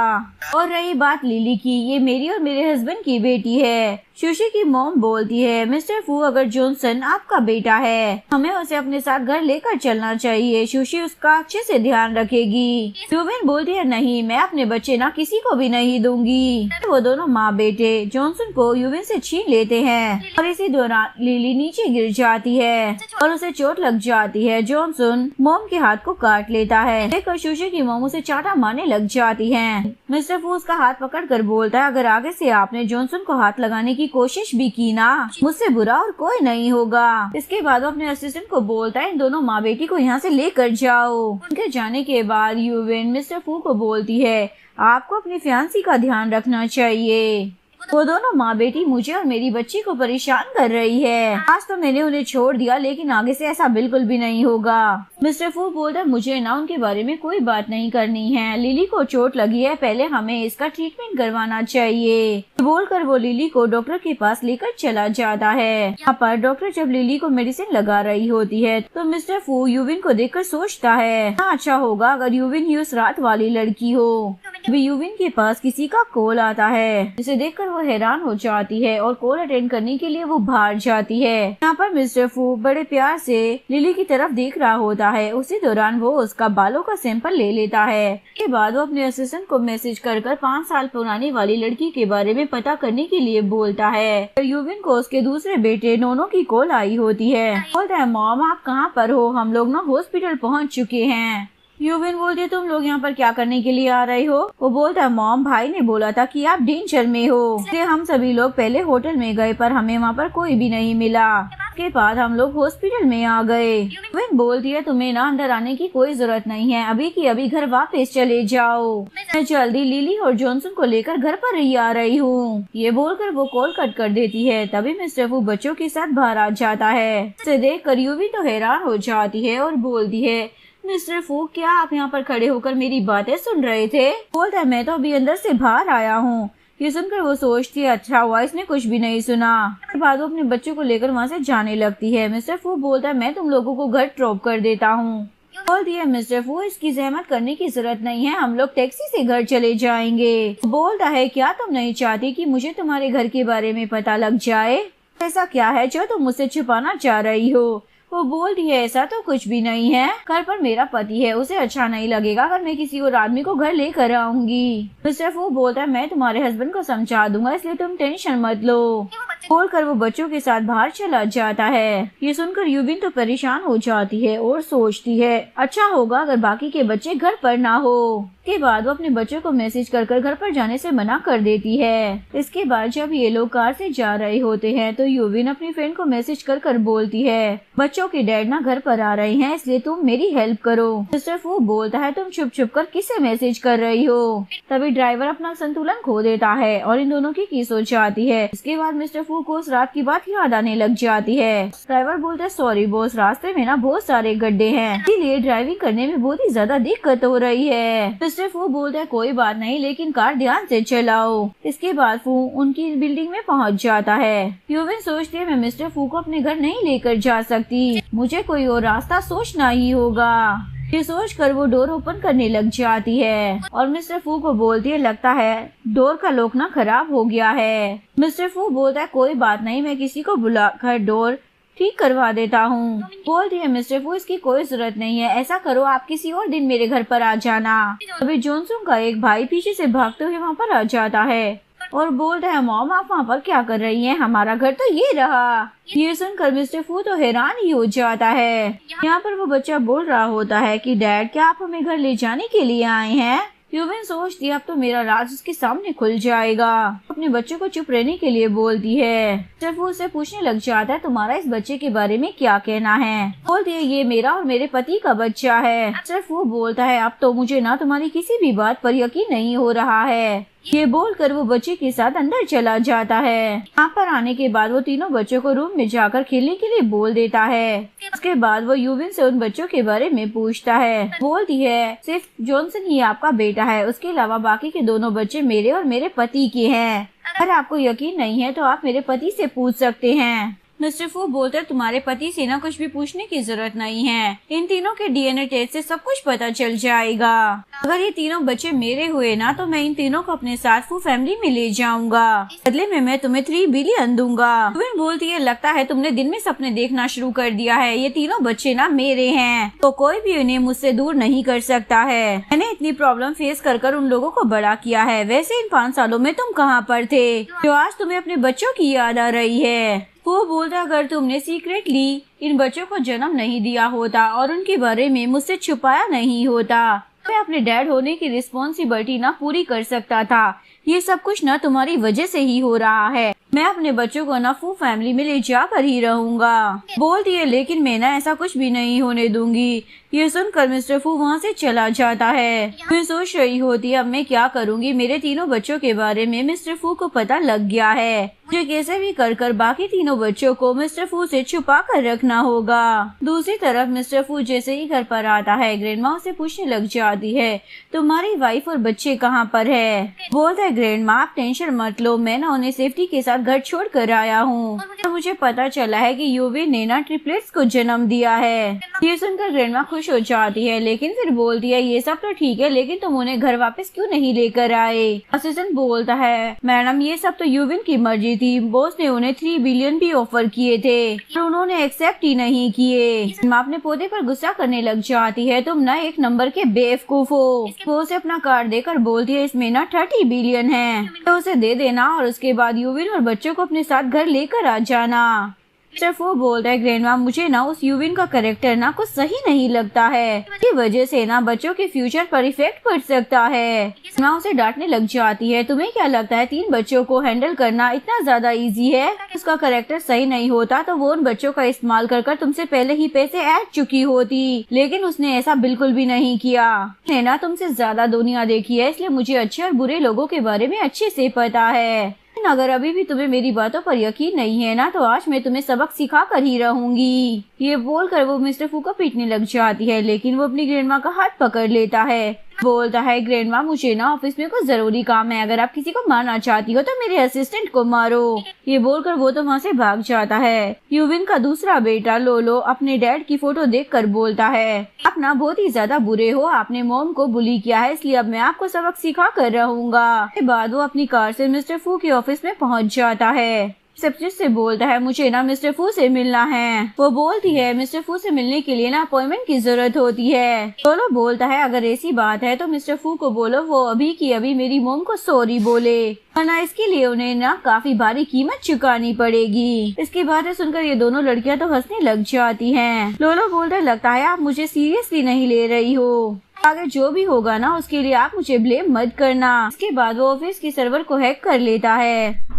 और रही बात लिली की, ये मेरी और मेरे हस्बैंड की बेटी है। सुशी की मॉम बोलती है मिस्टर फू अगर जॉनसन आपका बेटा है हमें उसे अपने साथ घर लेकर चलना चाहिए, सुशी उसका अच्छे से ध्यान रखेगी। यूविन बोलती है नहीं मैं अपने बच्चे ना किसी को भी नहीं दूंगी। वो दोनों माँ बेटे जॉनसन को यूविन से छीन लेते हैं और इसी दौरान लिली नीचे गिर जाती है और उसे चोट लग जाती है। जॉनसन मॉम के हाथ को काट लेता है, देखकर सुशी की मॉम उसे चाटा मारने लग जाती है। मिस्टर फू उसका हाथ पकड़कर बोलता है अगर आगे से आपने जॉनसन को हाथ लगाने की कोशिश भी की ना मुझसे बुरा और कोई नहीं होगा। इसके बाद वो अपने असिस्टेंट को बोलता है इन दोनों माँ बेटी को यहाँ से लेकर जाओ। उनके जाने के बाद यूविन मिस्टर फू को बोलती है आपको अपनी फियांसी का ध्यान रखना चाहिए, वो दोनों माँ बेटी मुझे और मेरी बच्ची को परेशान कर रही है। आज तो मैंने उन्हें छोड़ दिया लेकिन आगे से ऐसा बिल्कुल भी नहीं होगा। मिस्टर फू बोलता है मुझे ना उनके बारे में कोई बात नहीं करनी है, लिली को चोट लगी है पहले हमें इसका ट्रीटमेंट करवाना चाहिए। बोलकर वो लिली को डॉक्टर के पास लेकर चला जाता है। यहाँ पर डॉक्टर जब लिली को मेडिसिन लगा रही होती है तो मिस्टर फू यूविन को देखकर सोचता है अच्छा होगा अगर यूविन ही उस रात वाली लड़की हो। अभी यूविन के पास किसी का कॉल आता है जिसे देखकर वो हैरान हो जाती है और कॉल अटेंड करने के लिए वो बाहर जाती है। यहाँ पर मिस्टर फू बड़े प्यार से लिली की तरफ देख रहा होता है, उसी दौरान वो उसका बालों का सैंपल ले लेता है। इसके बाद वो अपने असिस्टेंट को मैसेज कर 5 साल पुरानी वाली लड़की के बारे में पता करने के लिए बोलता है। यूविन को उसके दूसरे बेटे नोनो की कॉल आई होती है। बोलता है मॉम आप कहाँ पर हो, हम लोग ना हॉस्पिटल पहुँच चुके हैं। यूविन बोलती तुम लोग यहाँ पर क्या करने के लिए आ रहे हो? वो बोलता है मॉम भाई ने बोला था कि आप डेंजर में हो, इसलिए हम सभी लोग पहले होटल में गए पर हमें वहाँ पर कोई भी नहीं मिला। उसके बाद हम लोग हॉस्पिटल में आ गए। यूविन बोलती है तुम्हें ना अंदर आने की कोई जरूरत नहीं है, अभी की अभी घर वापस चले जाओ, मैं जल्दी लिली और जॉनसन को लेकर घर पर ही आ रही हूँ। ये बोलकर वो कॉल कट कर देती है। तभी मिस्टर फू बच्चों के साथ बाहर आ जाता है। इसे देखकर यूविन तो हैरान हो जाती है और बोलती है मिस्टर फू क्या आप यहाँ पर खड़े होकर मेरी बातें सुन रहे थे? बोलता है मैं तो अभी अंदर से बाहर आया हूँ। ये सुनकर वो सोचती है अच्छा हुआ इसने कुछ भी नहीं सुना। उसके बाद वो अपने बच्चों को लेकर वहाँ से जाने लगती है। मिस्टर फू बोलता है मैं तुम लोगों को घर ड्रॉप कर देता हूँ। बोलती है मिस्टर फू इसकी जहमत करने की जरूरत नहीं है, हम लोग टैक्सी से घर चले जाएंगे। बोलता है क्या तुम नहीं चाहती कि मुझे तुम्हारे घर के बारे में पता लग जाए? ऐसा क्या है जो तुम मुझसे छुपाना चाह रही हो? वो बोलती है ऐसा तो कुछ भी नहीं है, घर पर मेरा पति है, उसे अच्छा नहीं लगेगा अगर मैं किसी और आदमी को घर लेकर आऊंगी। मिस्टर फू बोलता है मैं तुम्हारे हस्बैंड को समझा दूंगा इसलिए तुम टेंशन मत लो। बोलकर वो बच्चों के साथ बाहर चला जाता है। ये सुनकर यूविन तो परेशान हो जाती है और सोचती है अच्छा होगा अगर बाकी के बच्चे घर पर ना हो। के बाद वो अपने बच्चों को मैसेज कर घर पर जाने से मना कर देती है। इसके बाद जब ये लोग कार से जा रहे होते हैं तो यूविन अपनी फ्रेंड को मैसेज कर बोलती है बच्चों के डैड ना घर पर आ रहे हैं इसलिए तुम मेरी हेल्प करो। मिस्टर फू बोलता है तुम छुप छुप कर किसे मैसेज कर रही हो? तभी ड्राइवर अपना संतुलन खो देता है और इन दोनों की किस हो जाती है। इसके बाद मिस्टर फू को उस रात की बात याद आने लग जाती है। ड्राइवर बोलता है सॉरी बॉस रास्ते में ना बहुत सारे गड्ढे हैं इसलिए ड्राइविंग करने में बहुत ही ज्यादा दिक्कत हो रही है। मिस्टर फू बोलता है कोई बात नहीं लेकिन कार ध्यान से चलाओ। इसके बाद फू उनकी बिल्डिंग में पहुंच जाता है। यूविन सोचती है मैं मिस्टर फू को अपने घर नहीं लेकर जा सकती, मुझे कोई और रास्ता सोचना ही होगा। ये सोचकर वो डोर ओपन करने लग जाती है और मिस्टर फू को बोलती है लगता है डोर का लॉक ना खराब हो गया है। मिस्टर फू बोलता है कोई बात नहीं मैं किसी को बुलाकर डोर ठीक करवा देता हूँ। बोलती है मिस्टर फू इसकी कोई जरूरत नहीं है, ऐसा करो आप किसी और दिन मेरे घर पर आ जाना। अभी जॉनसन का एक भाई पीछे से भागते हुए वहाँ पर आ जाता है और बोलता है मॉम आप वहाँ पर क्या कर रही हैं, हमारा घर तो ये रहा। ये सुनकर मिस्टर फू तो हैरान ही हो जाता है। यहाँ पर वो बच्चा बोल रहा होता है कि डैड क्या आप हमें घर ले जाने के लिए आए हैं। यूविन सोचती है अब तो मेरा राज उसके सामने खुल जाएगा। अपने बच्चे को चुप रहने के लिए बोलती है। मिस्टर फू उससे पूछने लग जाता है तुम्हारा इस बच्चे के बारे में क्या कहना है। बोलती है ये मेरा और मेरे पति का बच्चा है। मिस्टर फू बोलता है अब तो मुझे ना तुम्हारी किसी भी बात पर यकीन नहीं हो रहा है। ये बोलकर वो बच्चे के साथ अंदर चला जाता है। यहाँ पर आने के बाद वो तीनों बच्चों को रूम में जाकर खेलने के लिए बोल देता है। उसके बाद वो यूविन से उन बच्चों के बारे में पूछता है। बोलती है सिर्फ जॉनसन ही आपका बेटा है, उसके अलावा बाकी के दोनों बच्चे मेरे और मेरे पति के हैं। अगर आपको यकीन नहीं है तो आप मेरे पति से पूछ सकते हैं। मिस्टर फू बोलते तुम्हारे पति से ना कुछ भी पूछने की जरूरत नहीं है, इन तीनों के डीएनए टेस्ट से सब कुछ पता चल जाएगा। अगर ये तीनों बच्चे मेरे हुए ना तो मैं इन तीनों को अपने साथ फू फैमिली में ले जाऊंगा, बदले में मैं तुम्हें 3 बिलियन दूंगा। यूविन बोलती है लगता है तुमने दिन में सपने देखना शुरू कर दिया है, ये तीनों बच्चे ना मेरे हैं तो कोई भी उन्हें मुझसे दूर नहीं कर सकता है। मैंने इतनी प्रॉब्लम फेस कर उन लोगों को बड़ा किया है, वैसे इन 5 सालों में तुम कहाँ पर थे जो आज तुम्हें अपने बच्चों की याद आ रही है। वो बोलता अगर तुमने सीक्रेटली इन बच्चों को जन्म नहीं दिया होता और उनके बारे में मुझसे छुपाया नहीं होता मैं अपने डैड होने की रिस्पॉन्सिबिलिटी ना पूरी कर सकता था। ये सब कुछ ना तुम्हारी वजह से ही हो रहा है। मैं अपने बच्चों को ना फू फैमिली में ले जाकर ही रहूंगा। बोलती है लेकिन मैं ना ऐसा कुछ भी नहीं होने दूंगी। ये सुनकर मिस्टर फू वहाँ से चला जाता है। मैं सोच रही होती अब मैं क्या करूँगी, मेरे तीनों बच्चों के बारे में मिस्टर फू को पता लग गया है। मुझे कैसे भी कर बाकी तीनों बच्चों को मिस्टर फू से छुपा कर रखना होगा। दूसरी तरफ मिस्टर फू जैसे ही घर पर आता है ग्रैंडमा उसे पूछने लग जाती है तुम्हारी वाइफ और बच्चे कहाँ पर है। बोलता है ग्रैंडमा आप टेंशन मत लो, मैं ना उन्हें सेफ्टी के साथ घर छोड़ कर आया हूँ। तो मुझे पता चला है कि यूविन ने ना ट्रिपलेट्स को जन्म दिया है। ये सुनकर ग्रैंडमा खुश हो जाती है लेकिन फिर बोलती है ये सब तो ठीक है लेकिन तुम उन्हें घर वापस क्यों नहीं लेकर आए। असिस्टेंट बोलता है मैडम ये सब तो यूविन की मर्जी थी, बॉस ने उन्हें 3 बिलियन भी ऑफर किए थे पर उन्होंने एक्सेप्ट ही नहीं किए। माँ अपने पोते पर गुस्सा करने लग जाती है तुम ना एक नंबर के बेवकूफ हो। वो उसे अपना कार्ड देकर बोलती है इसमें ना 30 बिलियन है तो उसे दे देना और उसके बाद यूविन और बच्चों को अपने साथ घर लेकर आ जाना। मिस्टर फू बोलता है ग्रैंडमा मुझे ना उस यूविन का कैरेक्टर ना कुछ सही नहीं लगता है, इसकी वजह से ना बच्चों के फ्यूचर पर इफेक्ट पड़ सकता है। माँ उसे डांटने लग जाती है तुम्हें क्या लगता है 3 बच्चों को हैंडल करना इतना ज्यादा इजी है। उसका कैरेक्टर सही नहीं होता तो वो उन बच्चों का इस्तेमाल कर तुमसे पहले ही पैसे ऐड चुकी होती, लेकिन उसने ऐसा बिल्कुल भी नहीं किया। उसने ना तुमसे ज्यादा दुनिया देखी है इसलिए मुझे अच्छे और बुरे लोगों के बारे में अच्छे से पता है। अगर अभी भी तुम्हें मेरी बातों पर यकीन नहीं है ना तो आज मैं तुम्हें सबक सिखा कर ही रहूंगी। ये बोलकर वो मिस्टर फू को पीटने लग जाती है लेकिन वो अपनी ग्रैंडमा का हाथ पकड़ लेता है। बोलता है ग्रैंडमा मुझे ना ऑफिस में कुछ जरूरी काम है, अगर आप किसी को मारना चाहती हो तो मेरे असिस्टेंट को मारो। ये बोलकर वो तो वहाँ से भाग जाता है। यूविन का दूसरा बेटा लोलो अपने डैड की फोटो देखकर बोलता है आप ना बहुत ही ज्यादा बुरे हो, आपने मॉम को बुली किया है इसलिए अब मैं आपको सबक सिखा कर रहूंगा। उसके बाद वो अपनी कार से मिस्टर फू के ऑफिस में पहुँच जाता है। रिसेप्शनिस्ट से बोलता है मुझे ना मिस्टर फू से मिलना है। वो बोलती है मिस्टर फू से मिलने के लिए ना अपॉइंटमेंट की जरूरत होती है। लोलो बोलता है अगर ऐसी बात है तो मिस्टर फू को बोलो वो अभी की अभी मेरी मोम को सॉरी बोले, वरना इसके लिए उन्हें ना काफी भारी कीमत चुकानी पड़ेगी। इसकी बातें सुनकर ये दोनों लड़कियां तो हंसने लग जाती हैं। लोलो बोलता है लगता है आप मुझे सीरियसली नहीं ले रही हो, आगे जो भी होगा ना उसके लिए आप मुझे ब्लेम मत करना। इसके बाद वो ऑफिस के सर्वर को हैक कर लेता है।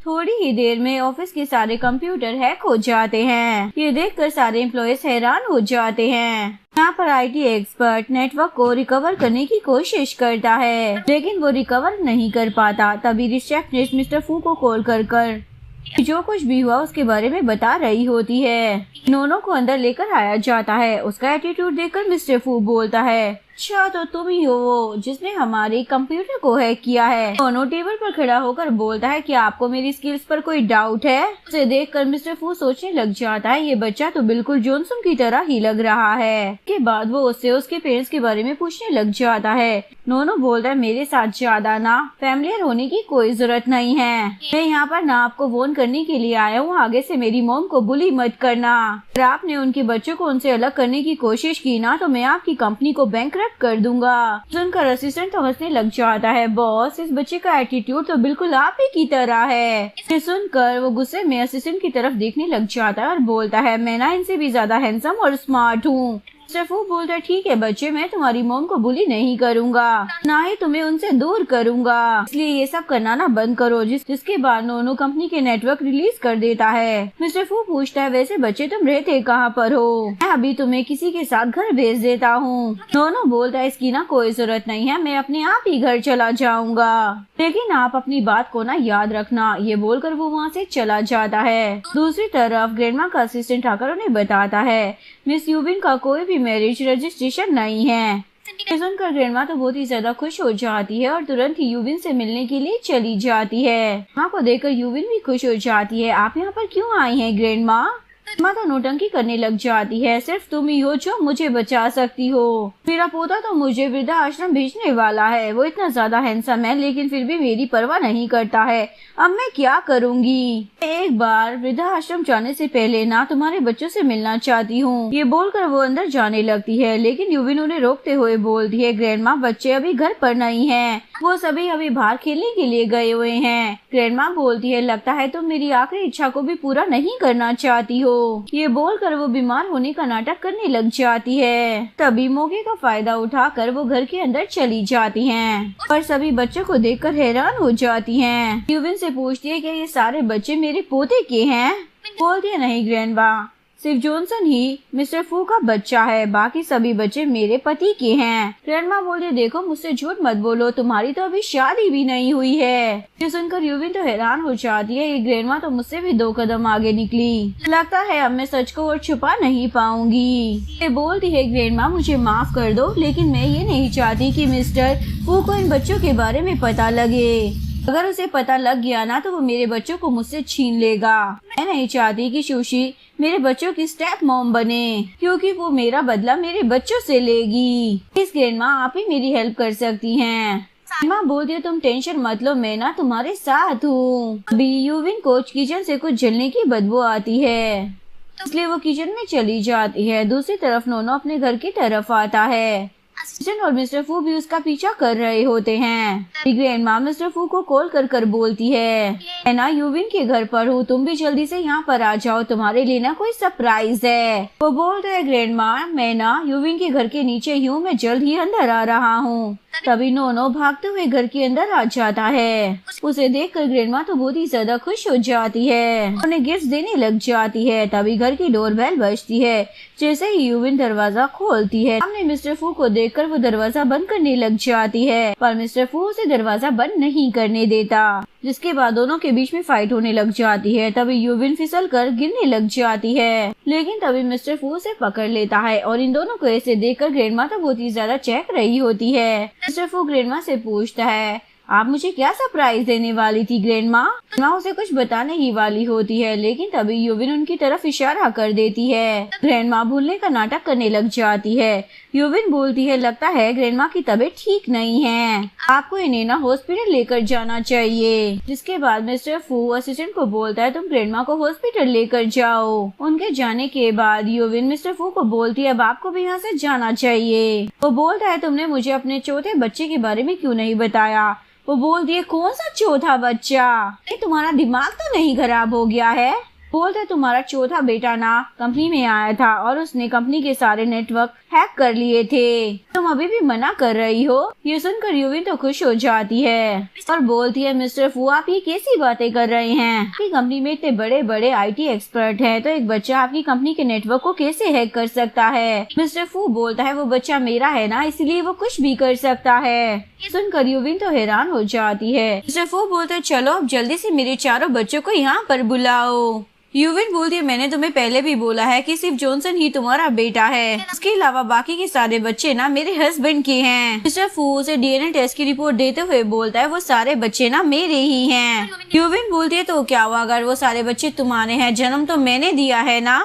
थोड़ी ही देर में ऑफिस के सारे कंप्यूटर हैक हो जाते हैं। ये देखकर सारे एम्प्लॉयज हैरान हो जाते हैं। यहाँ पर आईटी एक्सपर्ट नेटवर्क को रिकवर करने की कोशिश करता है लेकिन वो रिकवर नहीं कर पाता। तभी रिसेप्शनिस्ट मिस्टर फू को कॉल कर जो कुछ भी हुआ उसके बारे में बता रही होती है। नोनो को अंदर लेकर आया जाता है। उसका एटीट्यूड देखकर मिस्टर फू बोलता है अच्छा, तो तुम ही हो वो जिसने हमारे कंप्यूटर को हैक किया है। दोनों टेबल पर खड़ा होकर बोलता है कि आपको मेरी स्किल्स पर कोई डाउट है। उसे देखकर मिस्टर फू सोचने लग जाता है ये बच्चा तो बिल्कुल जॉनसन की तरह ही लग रहा है। के बाद वो उससे उसके पेरेंट्स के बारे में पूछने लग जाता है। नोनो बोलता है मेरे साथ ज्यादा ना फैमिलियर होने की कोई जरूरत नहीं है। मैं यहाँ पर ना आपको वॉर्न करने के लिए आया हूँ, आगे से मेरी मॉम को बुली मत करना। अगर आपने उनके बच्चों को उनसे अलग करने की कोशिश की ना तो मैं आपकी कंपनी को बैंकरप्ट कर दूंगा। सुनकर असिस्टेंट तो हंसने लग जाता है। बॉस, इस बच्चे का एटीट्यूड तो बिल्कुल आप ही की तरह है। ये सुनकर वो गुस्से में असिस्टेंट की तरफ देखने लग जाता है और बोलता है मैं ना इनसे भी ज्यादा हैंडसम और स्मार्ट हूँ। स्टेफू बोलता है ठीक है बच्चे, मैं तुम्हारी मॉम को बुली नहीं करूंगा, ना ही तुम्हें उनसे दूर करूंगा, इसलिए ये सब करना ना बंद करो। जिसके बाद नोनो कंपनी के नेटवर्क रिलीज कर देता है। मिस्टर फू पूछता है वैसे बच्चे तुम रहते कहाँ पर हो? मैं अभी तुम्हें किसी के साथ घर भेज देता हूँ। नोनो बोलता है इसकी ना कोई जरूरत नहीं है, मैं अपने आप ही घर चला जाऊंगा, लेकिन आप अपनी बात को ना याद रखना। ये बोलकर वो वहाँ से चला जाता है। दूसरी तरफ ग्रैंडमा का असिस्टेंट आकर उन्हें बताता है मिस यूविन का कोई भी मैरिज रजिस्ट्रेशन नहीं है। सुनकर ग्रैंडमा तो बहुत ही ज्यादा खुश हो जाती है और तुरंत ही यूविन से मिलने के लिए चली जाती है। माँ को देखकर यूविन भी खुश हो जाती है। आप यहाँ पर क्यों आई हैं ग्रैंडमा? माँ तो नौटंकी करने लग जाती है। सिर्फ तुम ही हो जो मुझे बचा सकती हो। मेरा पोता तो मुझे वृद्धा आश्रम भेजने वाला है। वो इतना ज्यादा हैंडसम है लेकिन फिर भी मेरी परवाह नहीं करता है। अब मैं क्या करूँगी? एक बार वृद्धा आश्रम जाने से पहले ना तुम्हारे बच्चों से मिलना चाहती हूँ। ये बोलकर वो अंदर जाने लगती है, लेकिन यूविन उन्हें रोकते हुए बोलती है ग्रैंडमा बच्चे अभी घर पर नहीं है, वो सभी अभी बाहर खेलने के लिए गए हुए हैं। ग्रैंडमा बोलती है लगता है तुम मेरी आखिरी इच्छा को भी पूरा नहीं करना चाहती हो। ये बोलकर वो बीमार होने का नाटक करने लग जाती है। तभी मौके का फायदा उठाकर वो घर के अंदर चली जाती हैं और सभी बच्चों को देखकर हैरान हो जाती हैं। यूविन से पूछती है कि ये सारे बच्चे मेरे पोते के हैं? बोलती है नहीं ग्रैंडमा, सिर्फ जॉनसन ही मिस्टर फू का बच्चा है, बाकी सभी बच्चे मेरे पति के हैं। ग्रैंडमा बोलती देखो मुझसे झूठ मत बोलो, तुम्हारी तो अभी शादी भी नहीं हुई है। ये सुनकर यूविन तो हैरान हो जाती है। ये ग्रैंडमा तो मुझसे भी 2 कदम आगे निकली। लगता है अब मैं सच को और छुपा नहीं पाऊंगी। ये बोलती है ग्रैंडमा मुझे माफ कर दो, लेकिन मैं ये नहीं चाहती कि मिस्टर फू को इन बच्चों के बारे में पता लगे। अगर उसे पता लग गया ना तो वो मेरे बच्चों को मुझसे छीन लेगा। मैं नहीं चाहती कि सुशी मेरे बच्चों की स्टेप मॉम बने, क्योंकि वो मेरा बदला मेरे बच्चों से लेगी। इस ग्रैंडमा आप ही मेरी हेल्प कर सकती हैं। माँ बोलती है तुम टेंशन मत लो, मैं ना तुम्हारे साथ हूँ। अभी यूविन को किचन से कुछ जलने की बदबू आती है, इसलिए वो किचन में चली जाती है। दूसरी तरफ नोनो अपने घर की तरफ आता है। असिस्टेंट और मिस्टर फू भी उसका पीछा कर रहे होते हैं। ग्रैंडमा मिस्टर फू को कॉल कर कर बोलती है मैं ना यूविन के घर पर हूँ, तुम भी जल्दी से यहाँ पर आ जाओ, तुम्हारे लिए ना कोई सरप्राइज है। वो बोलते हैं ग्रैंडमा मैं ना यूविन के घर के नीचे ही हूँ, मैं जल्द ही अंदर आ रहा हूँ। तभी नोनो भागते हुए घर के अंदर आ जाता है। उसे देखकर ग्रैंडमा तो बहुत ही ज्यादा खुश हो जाती है, उन्हें गिफ्ट देने लग जाती है। तभी घर की डोरबेल बजती है। जैसे ही यूविन दरवाजा खोलती है, सामने मिस्टर फू को देखकर वो दरवाजा बंद करने लग जाती है, पर मिस्टर फू उसे दरवाजा बंद नहीं करने देता, जिसके बाद दोनों के बीच में फाइट होने लग जाती है। तभी यूविन फिसल कर गिरने लग जाती है, लेकिन तभी मिस्टर फू उसे पकड़ लेता है और इन दोनों को ऐसे देखकर ग्रैंडमा तो बहुत ही ज्यादा चहक रही होती है। मिस्टर फू ग्रैंडमा से पूछता है आप मुझे क्या सरप्राइज देने वाली थी ग्रैंडमा? उसे कुछ बताने ही वाली होती है, लेकिन तभी यूविन उनकी तरफ इशारा कर देती है। ग्रैंडमा भूलने का नाटक करने लग जाती है। यूविन बोलती है लगता है ग्रैंडमा की तबीयत ठीक नहीं है, आपको इन्हें ना हॉस्पिटल लेकर जाना चाहिए। जिसके बाद मिस्टर फू असिस्टेंट को बोलता है तुम ग्रैंडमा को हॉस्पिटल लेकर जाओ। उनके जाने के बाद यूविन मिस्टर फू को बोलती है अब आपको भी यहाँ से जाना चाहिए। वो बोलता है तुमने मुझे अपने चौथे बच्चे के बारे में क्यों नहीं बताया? वो बोलती है कौन सा चौथा बच्चा? तुम्हारा दिमाग तो नहीं खराब हो गया है? बोलते तुम्हारा चौथा बेटा ना कंपनी में आया था और उसने कंपनी के सारे नेटवर्क हैक कर लिए थे, तुम अभी भी मना कर रही हो। ये सुनकर यूविन तो खुश हो जाती है और बोलती है मिस्टर फू आप ये कैसी बातें कर रहे हैं? आपकी कंपनी में इतने बड़े बड़े IT एक्सपर्ट हैं, तो एक बच्चा आपकी कंपनी के नेटवर्क को कैसे हैक कर सकता है? मिस्टर फू बोलता है वो बच्चा मेरा है ना, इसलिए वो कुछ भी कर सकता है। सुनकर यूविन तो हैरान हो जाती है। मिस्टर फू बोलते चलो अब जल्दी से मेरे चारों बच्चों को यहाँ पर बुलाओ। यूविन बोलती है मैंने तुम्हें पहले भी बोला है कि सिर्फ जॉनसन ही तुम्हारा बेटा है, इसके अलावा बाकी के सारे बच्चे ना मेरे हस्बैंड के हैं। मिस्टर फू उसे डीएनए टेस्ट की रिपोर्ट देते हुए बोलता है वो सारे बच्चे ना मेरे ही हैं। यूविन बोलती है तो क्या हुआ अगर वो सारे बच्चे तुम्हारे हैं, जन्म तो मैंने दिया है ना,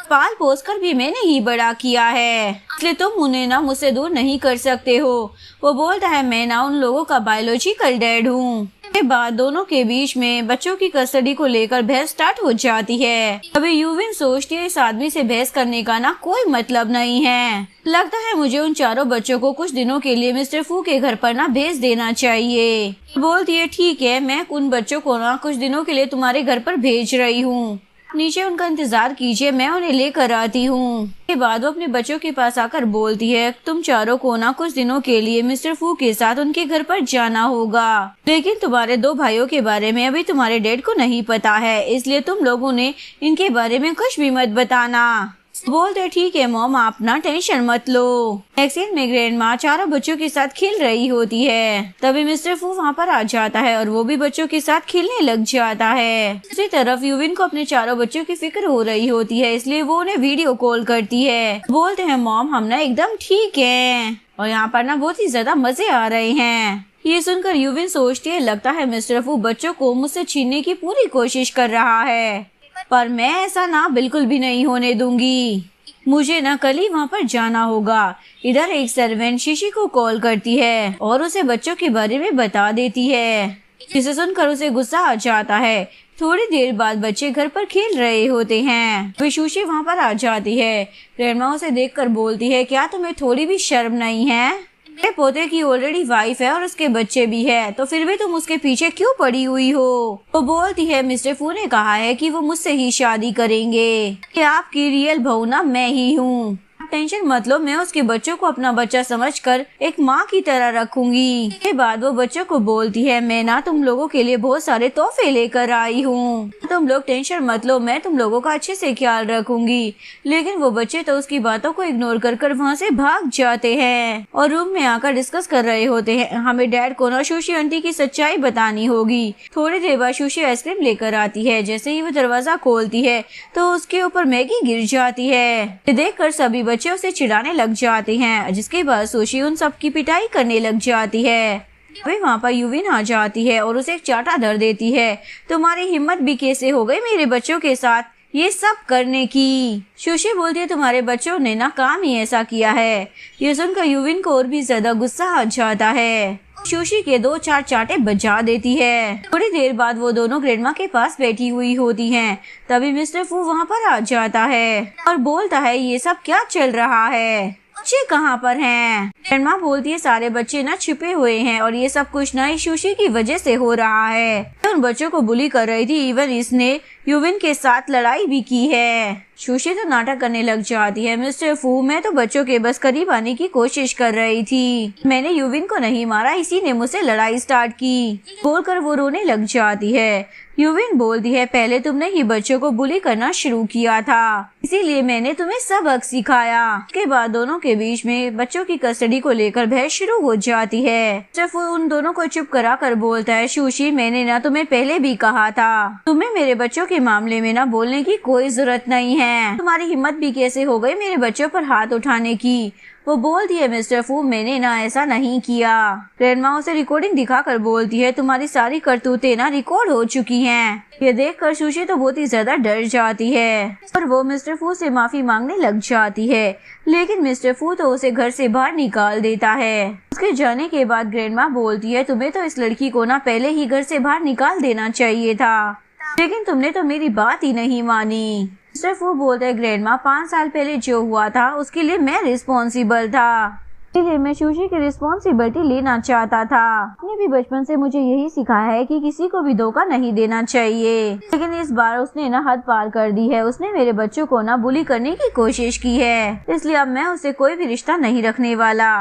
पाल पोस कर भी मैंने ही बड़ा किया है, इसलिए तुम उन्हें ना मुझसे दूर नहीं कर सकते हो। वो बोलता है मैं ना उन लोगों का बायोलॉजिकल डैड हूँ। के बाद दोनों के बीच में बच्चों की कस्टडी को लेकर बहस स्टार्ट हो जाती है। अभी यूविन सोचती है इस आदमी से बहस करने का ना कोई मतलब नहीं है, लगता है मुझे उन चारों बच्चों को कुछ दिनों के लिए मिस्टर फू के घर पर ना भेज देना चाहिए। बोलती है ठीक है, मैं उन बच्चों को ना कुछ दिनों के लिए तुम्हारे घर पर भेज रही हूँ, नीचे उनका इंतजार कीजिए, मैं उन्हें लेकर आती हूँ। के बाद वो अपने बच्चों के पास आकर बोलती है तुम चारों को ना कुछ दिनों के लिए मिस्टर फू के साथ उनके घर पर जाना होगा, लेकिन तुम्हारे दो भाइयों के बारे में अभी तुम्हारे डैड को नहीं पता है, इसलिए तुम लोगों ने इनके बारे में कुछ भी मत बताना। बोलते ठीक है मॉम, आप ना टेंशन मत लो। एक्सीडेंट में ग्रैंड माँ चारों बच्चों के साथ खेल रही होती है, तभी मिस्टर फू वहाँ पर आ जाता है और वो भी बच्चों के साथ खेलने लग जाता है। दूसरी तरफ यूविन को अपने चारों बच्चों की फिक्र हो रही होती है, इसलिए वो उन्हें वीडियो कॉल करती है। बोलते हैं मॉम हम ना एकदम ठीक है और यहाँ पर ना बहुत ही ज्यादा मजे आ रहे हैं। ये सुनकर यूविन सोचती है लगता है मिस्टर फू बच्चों को मुझसे छीनने की पूरी कोशिश कर रहा है, पर मैं ऐसा ना बिल्कुल भी नहीं होने दूंगी, मुझे ना कल ही वहाँ पर जाना होगा। इधर एक सर्वेंट शीशी को कॉल करती है और उसे बच्चों के बारे में बता देती है, जिसे सुनकर उसे गुस्सा आ जाता है। थोड़ी देर बाद बच्चे घर पर खेल रहे होते हैं, वे सुशी वहाँ पर आ जाती है। ग्रैंडमा उसे देखकर बोलती है क्या तुम्हें थोड़ी भी शर्म नहीं है, मेरे पोते की ऑलरेडी वाइफ है और उसके बच्चे भी है, तो फिर भी तुम उसके पीछे क्यों पड़ी हुई हो। वो बोलती है मिस्टर फू ने कहा है कि वो मुझसे ही शादी करेंगे, कि आपकी रियल बहू ना मैं ही हूँ, टेंशन मत लो, मैं उसके बच्चों को अपना बच्चा समझकर एक माँ की तरह रखूंगी। के बाद वो बच्चों को बोलती है मैं ना तुम लोगों के लिए बहुत सारे तोहफे लेकर आई हूँ, तुम लोग टेंशन मत लो, मैं तुम लोगों का अच्छे से ख्याल रखूंगी। लेकिन वो बच्चे तो उसकी बातों को इग्नोर कर वहाँ से भाग जाते हैं और रूम में आकर डिस्कस कर रहे होते हैं हमें डैड को ना सुशी आंटी की सच्चाई बतानी होगी। थोड़ी देर बाद सुशी आइसक्रीम लेकर आती है, जैसे ही वो दरवाजा खोलती है तो उसके ऊपर मैगी गिर जाती है। देख कर सभी बच्चे उसे चिढ़ाने लग जाते हैं, जिसके बाद सुशी उन सब की पिटाई करने लग जाती है। वे वहाँ पर यूविन आ जाती है और उसे एक चाटा धर देती है, तुम्हारी हिम्मत भी कैसे हो गई मेरे बच्चों के साथ ये सब करने की। सुशी बोलती है तुम्हारे बच्चों ने ना काम ही ऐसा किया है। ये सुनकर यूविन को और भी ज्यादा गुस्सा आ जाता है, सुशी के 2-4 चाटे बजा देती है। थोड़ी देर बाद वो दोनों ग्रैंडमा के पास बैठी हुई होती हैं, तभी मिस्टर फू वहाँ पर आ जाता है और बोलता है ये सब क्या चल रहा है, बच्चे कहाँ पर हैं। ग्रैंडमा बोलती है सारे बच्चे ना छिपे हुए हैं और ये सब कुछ ना इस सुशी की वजह से हो रहा है, उन बच्चों को बुली कर रही थी, इवन इसने यूविन के साथ लड़ाई भी की है। सुशी तो नाटक करने लग जाती है, मिस्टर फू मैं तो बच्चों के बस करीब आने की कोशिश कर रही थी, मैंने यूविन को नहीं मारा, इसी ने मुझसे लड़ाई स्टार्ट की, बोलकर वो रोने लग जाती है। यूविन बोलती है पहले तुमने ही बच्चों को बुली करना शुरू किया था, इसीलिए मैंने तुम्हें सबक सिखाया। उसके बाद दोनों के बीच में बच्चों की कस्टडी को लेकर बहस शुरू हो जाती है। मिस्टर फू उन दोनों को चुप करा कर बोलता है सुशी मैंने ना तुम्हें पहले भी कहा था, तुम्हें मेरे बच्चों के मामले में ना बोलने की कोई जरूरत नहीं है, तुम्हारी हिम्मत भी कैसे हो गई मेरे बच्चों पर हाथ उठाने की। वो बोलती है मिस्टर फू मैंने ना ऐसा नहीं किया। ग्रैंडमा उसे रिकॉर्डिंग दिखाकर बोलती है तुम्हारी सारी करतूतें ना रिकॉर्ड हो चुकी हैं। ये देखकर सुशी तो बहुत ही ज्यादा डर जाती है और वो मिस्टर फू से माफी मांगने लग जाती है, लेकिन मिस्टर फू तो उसे घर से बाहर निकाल देता है। उसके जाने के बाद ग्रैंडमा बोलती है तुम्हें तो इस लड़की को ना पहले ही घर से बाहर निकाल देना चाहिए था, लेकिन तुमने तो मेरी बात ही नहीं मानी। मिस्टर फू बोलता है ग्रैंडमा 5 साल पहले जो हुआ था उसके लिए मैं रिस्पॉन्सिबल था, इसलिए मैं सुशी की रिस्पॉन्सिबिलिटी लेना चाहता था। उसने भी बचपन से मुझे यही सिखाया है कि किसी को भी धोखा नहीं देना चाहिए, लेकिन इस बार उसने ना हद पार कर दी है, उसने मेरे बच्चों को ना बुली करने की कोशिश की है, इसलिए अब मैं उससे कोई भी रिश्ता नहीं रखने वाला।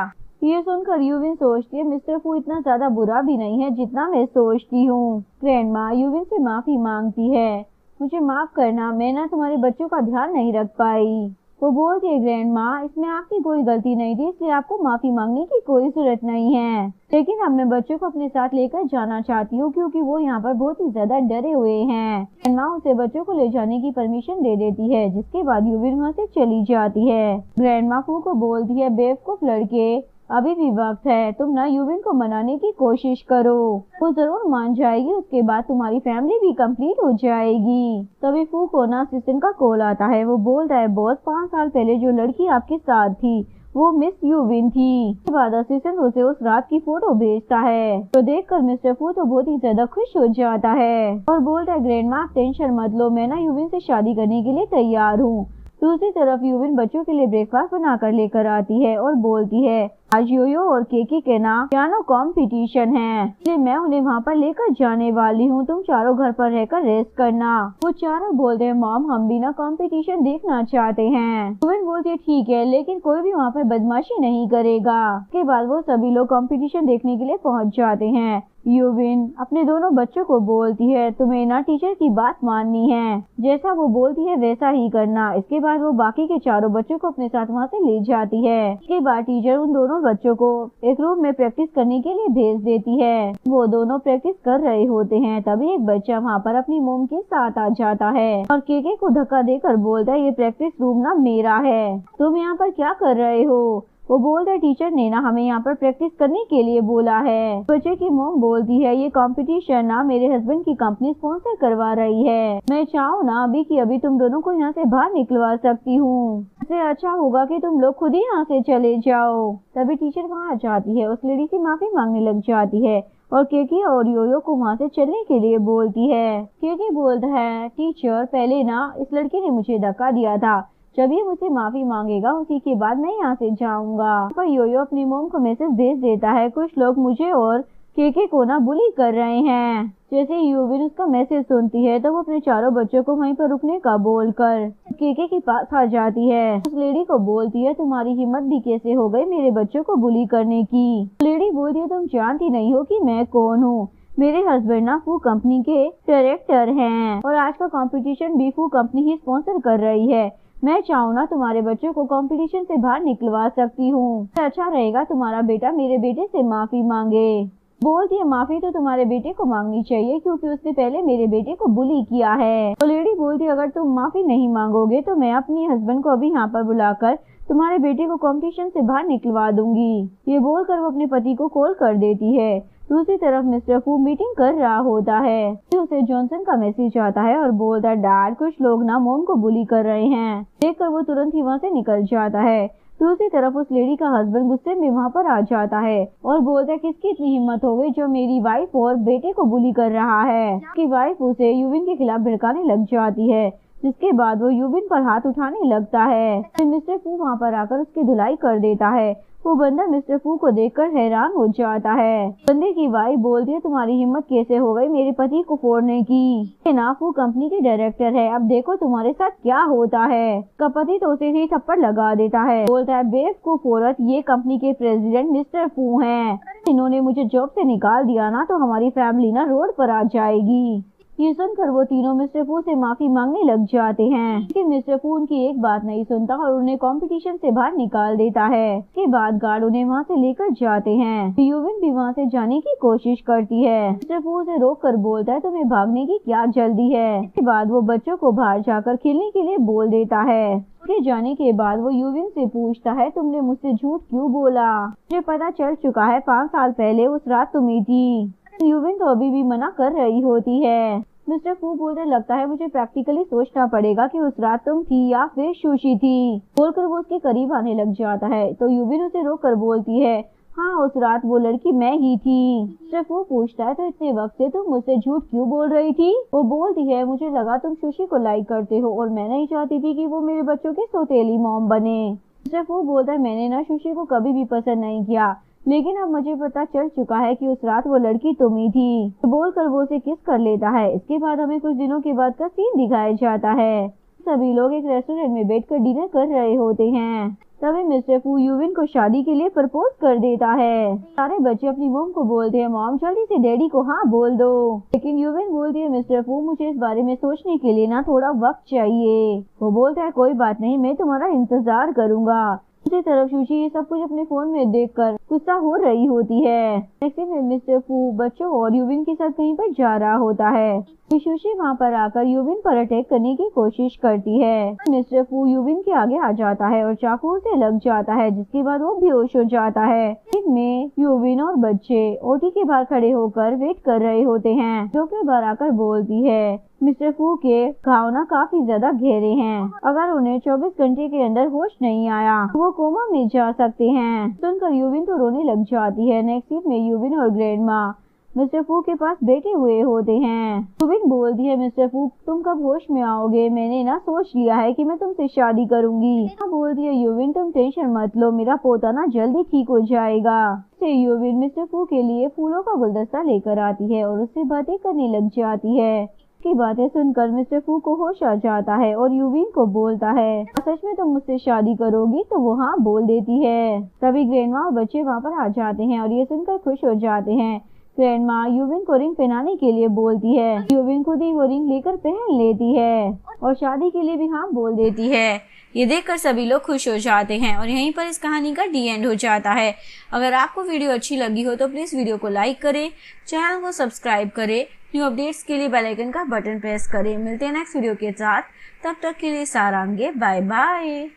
ये सुनकर यूविन सोचती है मिस्टर फू इतना ज्यादा बुरा भी नहीं है जितना मैं सोचती हूँ। ग्रैंडमा यूविन से माफी मांगती है, मुझे माफ करना, मैं ना तुम्हारे बच्चों का ध्यान नहीं रख पाई। वो बोलती है ग्रैंड माँ, इसमें आपकी कोई गलती नहीं थी, इसलिए आपको माफी मांगने की कोई जरूरत नहीं है, लेकिन अब मैं बच्चों को अपने साथ लेकर जाना चाहती हूँ क्योंकि वो यहाँ पर बहुत ही ज्यादा डरे हुए हैं। ग्रैंड माँ उसे बच्चों को ले जाने की परमिशन दे देती है, जिसके बाद यूविन वहाँ से चली जाती है। ग्रैंड माँ फू को बोलती है, बेवकूफ लड़के, अभी भी वक्त है, तुम ना यूविन को मनाने की कोशिश करो, वो जरूर मान जाएगी, उसके बाद तुम्हारी फैमिली भी कंप्लीट हो जाएगी। तभी फू को ना असिस्टेंट का कॉल आता है। वो बोलता है, बॉस 5 साल पहले जो लड़की आपके साथ थी वो मिस यूविन थी। उसके बाद असिस्टेंट उसे उस रात की फोटो भेजता है, तो देखकर मिस्टर फू तो बहुत ही ज्यादा खुश हो जाता है और बोलता है, ग्रैंड माँ आप टेंशन मत लो, मैं ना यूविन से शादी करने के लिए तैयार हूँ। दूसरी तरफ यूविन बच्चों के लिए ब्रेकफास्ट बनाकर लेकर आती है और बोलती है, आज योयो और केकी के ना पियानो कंपटीशन है, इसलिए मैं उन्हें वहाँ पर लेकर जाने वाली हूँ, तुम चारों घर पर रहकर रेस्ट करना। वो चारों बोलते हैं, मॉम हम भी ना कंपटीशन देखना चाहते हैं। यूविन बोलती है, ठीक है, लेकिन कोई भी वहाँ पर बदमाशी नहीं करेगा। उसके बाद वो सभी लोग कंपटीशन देखने के लिए पहुँच जाते हैं। यूविन अपने दोनों बच्चों को बोलती है, तुम्हें ना टीचर की बात माननी है, जैसा वो बोलती है वैसा ही करना। इसके बाद वो बाकी के चारों बच्चों को अपने साथ वहाँ से ले जाती है। इसके बाद टीचर उन दोनों बच्चों को एक रूम में प्रैक्टिस करने के लिए भेज देती है। वो दोनों प्रैक्टिस कर रहे होते हैं, तभी एक बच्चा वहाँ पर अपनी मोम के साथ आ जाता है और केके को धक्का देकर बोलता है, ये प्रैक्टिस रूम ना मेरा है, तुम यहाँ पर क्या कर रहे हो। वो बोलता है, टीचर ने ना हमें यहाँ पर प्रैक्टिस करने के लिए बोला है। बच्चे की मोम बोलती है, ये कंपटीशन ना मेरे हस्बैंड की कंपनी स्पॉन्सर करवा रही है, मैं चाहूँ ना अभी कि अभी तुम दोनों को यहाँ से बाहर निकलवा सकती हूँ, इससे अच्छा होगा कि तुम लोग खुद ही यहाँ से चले जाओ। तभी टीचर वहाँ आ जाती है, उस लेडी से माफी मांगने लग जाती है और केके और योयो को वहाँ से चलने के लिए बोलती है। केके बोलता है, टीचर पहले ना इस लड़के ने मुझे धक्का दिया था, जब ये मुझसे माफी मांगेगा उसी के बाद मैं यहाँ से जाऊंगा। पर योयो अपनी मोम को मैसेज भेज देता है, कुछ लोग मुझे और केके को ना बुली कर रहे हैं। जैसे यूविन उसका मैसेज सुनती है तो वो अपने चारों बच्चों को वहीं पर रुकने का बोलकर केके के पास आ जाती है। उस लेडी को बोलती है, तुम्हारी हिम्मत भी कैसे हो गई मेरे बच्चों को बुली करने की। लेडी बोलती है, तुम जानती नहीं हो कि मैं कौन हूँ, मेरे हस्बैंड ना फू कंपनी के डायरेक्टर हैं और आज का कंपटीशन भी फू कंपनी ही स्पॉन्सर कर रही है, मैं चाहूँ ना तुम्हारे बच्चों को कंपटीशन से बाहर निकलवा सकती हूँ, अच्छा रहेगा तुम्हारा बेटा मेरे बेटे से माफी मांगे। बोलती है, माफी तो तुम्हारे बेटे को मांगनी चाहिए क्योंकि उसने पहले मेरे बेटे को बुली किया है। तो लेडी बोलती है, अगर तुम माफी नहीं मांगोगे तो मैं अपनी हस्बैंड को अभी यहाँ पर बुलाकर तुम्हारे बेटे को कंपटीशन से बाहर निकलवा दूंगी। ये बोलकर वो अपने पति को कॉल कर देती है। दूसरी तरफ मिस्टर फू मीटिंग कर रहा होता है, तो उसे जॉनसन का मैसेज आता है और बोलता है, डैड कुछ लोग ना मोम को बुली कर रहे हैं। देखकर वो तुरंत ही वहाँ से निकल जाता है। दूसरी तरफ उस लेडी का हस्बैंड गुस्से में वहाँ पर आ जाता है और बोलता है, किसकी इतनी हिम्मत हो गई जो मेरी वाइफ और बेटे को बुली कर रहा है। उसकी वाइफ उसे यूविन के खिलाफ भड़काने लग जाती है, जिसके बाद वो यूविन पर हाथ उठाने लगता है। फिर मिस्टर फू वहाँ पर आकर उसकी धुलाई कर देता है। वो बंदा मिस्टर फू को देखकर हैरान हो जाता है। बंदे की वाइफ बोलती है, तुम्हारी हिम्मत कैसे हो गई मेरे पति को फोड़ने की, ये ना फू कंपनी के डायरेक्टर है, अब देखो तुम्हारे साथ क्या होता है। का पति तो उसे ही थप्पड़ लगा देता है, बोलता है, बेवकूफ औरत, ये कंपनी के प्रेसिडेंट मिस्टर फू हैं, इन्होंने मुझे जॉब से निकाल दिया ना तो हमारी फैमिली ना रोड पर आ जाएगी। ये सुनकर वो तीनों मिस्टर फू से माफी मांगने लग जाते हैं, लेकिन मिस्टर फू उनकी एक बात नहीं सुनता और उन्हें कंपटीशन से बाहर निकाल देता है। इसके बाद गार्ड उन्हें वहाँ से लेकर जाते हैं। यूविन भी वहाँ से जाने की कोशिश करती है। मिस्टर फू उसे रोक कर बोलता है, तुम्हें भागने की क्या जल्दी है। इसके बाद वो बच्चों को बाहर जाकर खेलने के लिए बोल देता है। उसके जाने के बाद वो यूविन से पूछता है, तुमने मुझसे झूठ क्यों बोला, मुझे पता चल चुका है 5 साल पहले उस रात तुम्ही थी। यूविन तो अभी भी मना कर रही होती है। मिस्टर फू बोलते, लगता है मुझे प्रैक्टिकली सोचना पड़ेगा कि उस रात तुम थी या फिर सुशी थी। बोलकर वो उसके करीब आने लग जाता है, तो यूविन उसे रोक कर बोलती है, हाँ उस रात वो लड़की मैं ही थी। मिस्टर फू पूछता है, तो इतने वक्त से तुम मुझसे झूठ क्यों बोल रही थी। वो बोलती है, मुझे लगा तुम सुशी को लाइक करते हो और मैं नहीं चाहती थी कि वो मेरे बच्चों की सौतेली मॉम बने। मिस्टर फू बोलता है, मैंने ना सुशी को कभी भी पसंद नहीं किया, लेकिन अब मुझे पता चल चुका है कि उस रात वो लड़की तुम ही थी। बोलकर वो उसे किस कर लेता है। इसके बाद हमें कुछ दिनों के बाद का सीन दिखाया जाता है। सभी लोग एक रेस्टोरेंट में बैठकर डिनर कर रहे होते हैं। तभी मिस्टर फू यूविन को शादी के लिए प्रपोज कर देता है। सारे बच्चे अपनी मॉम को बोलते हैं, मॉम जल्दी से डैडी को हाँ बोल दो। लेकिन यूविन बोलती है, मिस्टर फू मुझे इस बारे में सोचने के लिए ना थोड़ा वक्त चाहिए। वो बोलता है, कोई बात नहीं, मैं तुम्हारा इंतजार करूंगा। दूसरी तरफ शूची ये सब कुछ अपने फोन में देखकर गुस्सा हो रही होती है। नेक्स्ट में मिस्टर फू बच्चों और यूविन के साथ कहीं पर जा रहा होता है। शूची वहाँ पर आकर यूविन पर अटैक करने की कोशिश करती है। मिस्टर फू यूविन के आगे आ जाता है और चाकू उसे लग जाता है, जिसके बाद वो बेहोश हो जाता है। में यूविन और बच्चे ओटी के बाहर खड़े होकर वेट कर रहे होते हैं, जो कि बाहर आकर बोलती है, मिस्टर फू के घाव ना काफी ज्यादा गहरे हैं, अगर उन्हें 24 घंटे के अंदर होश नहीं आया तो वो कोमा में जा सकते हैं। सुनकर यूविन तो रोने लग जाती है। नेक्स्ट सीट में यूविन और ग्रैंडमा मिस्टर फू के पास बैठे हुए होते हैं। यूविन बोलती है, मिस्टर फू तुम कब होश में आओगे? मैंने ना सोच लिया है कि मैं तुमसे शादी करूंगी। बोलती है यूविन, तुम टेंशन मत लो, मेरा पोता ना जल्दी ठीक हो जाएगा। यूविन मिस्टर फू के लिए फूलों का गुलदस्ता लेकर आती है और उससे बातें करने लग जाती है। की बातें सुनकर मिस्टर फू को होश आ जाता है और यूविन को बोलता है, सच में तुम मुझसे शादी करोगी? तो वो हाँ बोल देती है। तभी ग्रैंडमा और बच्चे वहाँ पर आ जाते हैं और ये सुनकर खुश हो जाते हैं। ग्रैंडमा यूविन को रिंग पहनाने के लिए बोलती है। यूविन खुद ही वो रिंग लेकर पहन लेती है और शादी के लिए भी हाँ बोल देती है। ये देखकर सभी लोग खुश हो जाते हैं और यहीं पर इस कहानी का डी एंड हो जाता है। अगर आपको वीडियो अच्छी लगी हो तो प्लीज़ वीडियो को लाइक करें, चैनल को सब्सक्राइब करें, न्यू अपडेट्स के लिए बेल आइकन का बटन प्रेस करें। मिलते हैं नेक्स्ट वीडियो के साथ, तब तक के लिए सारांगे, बाय बाय।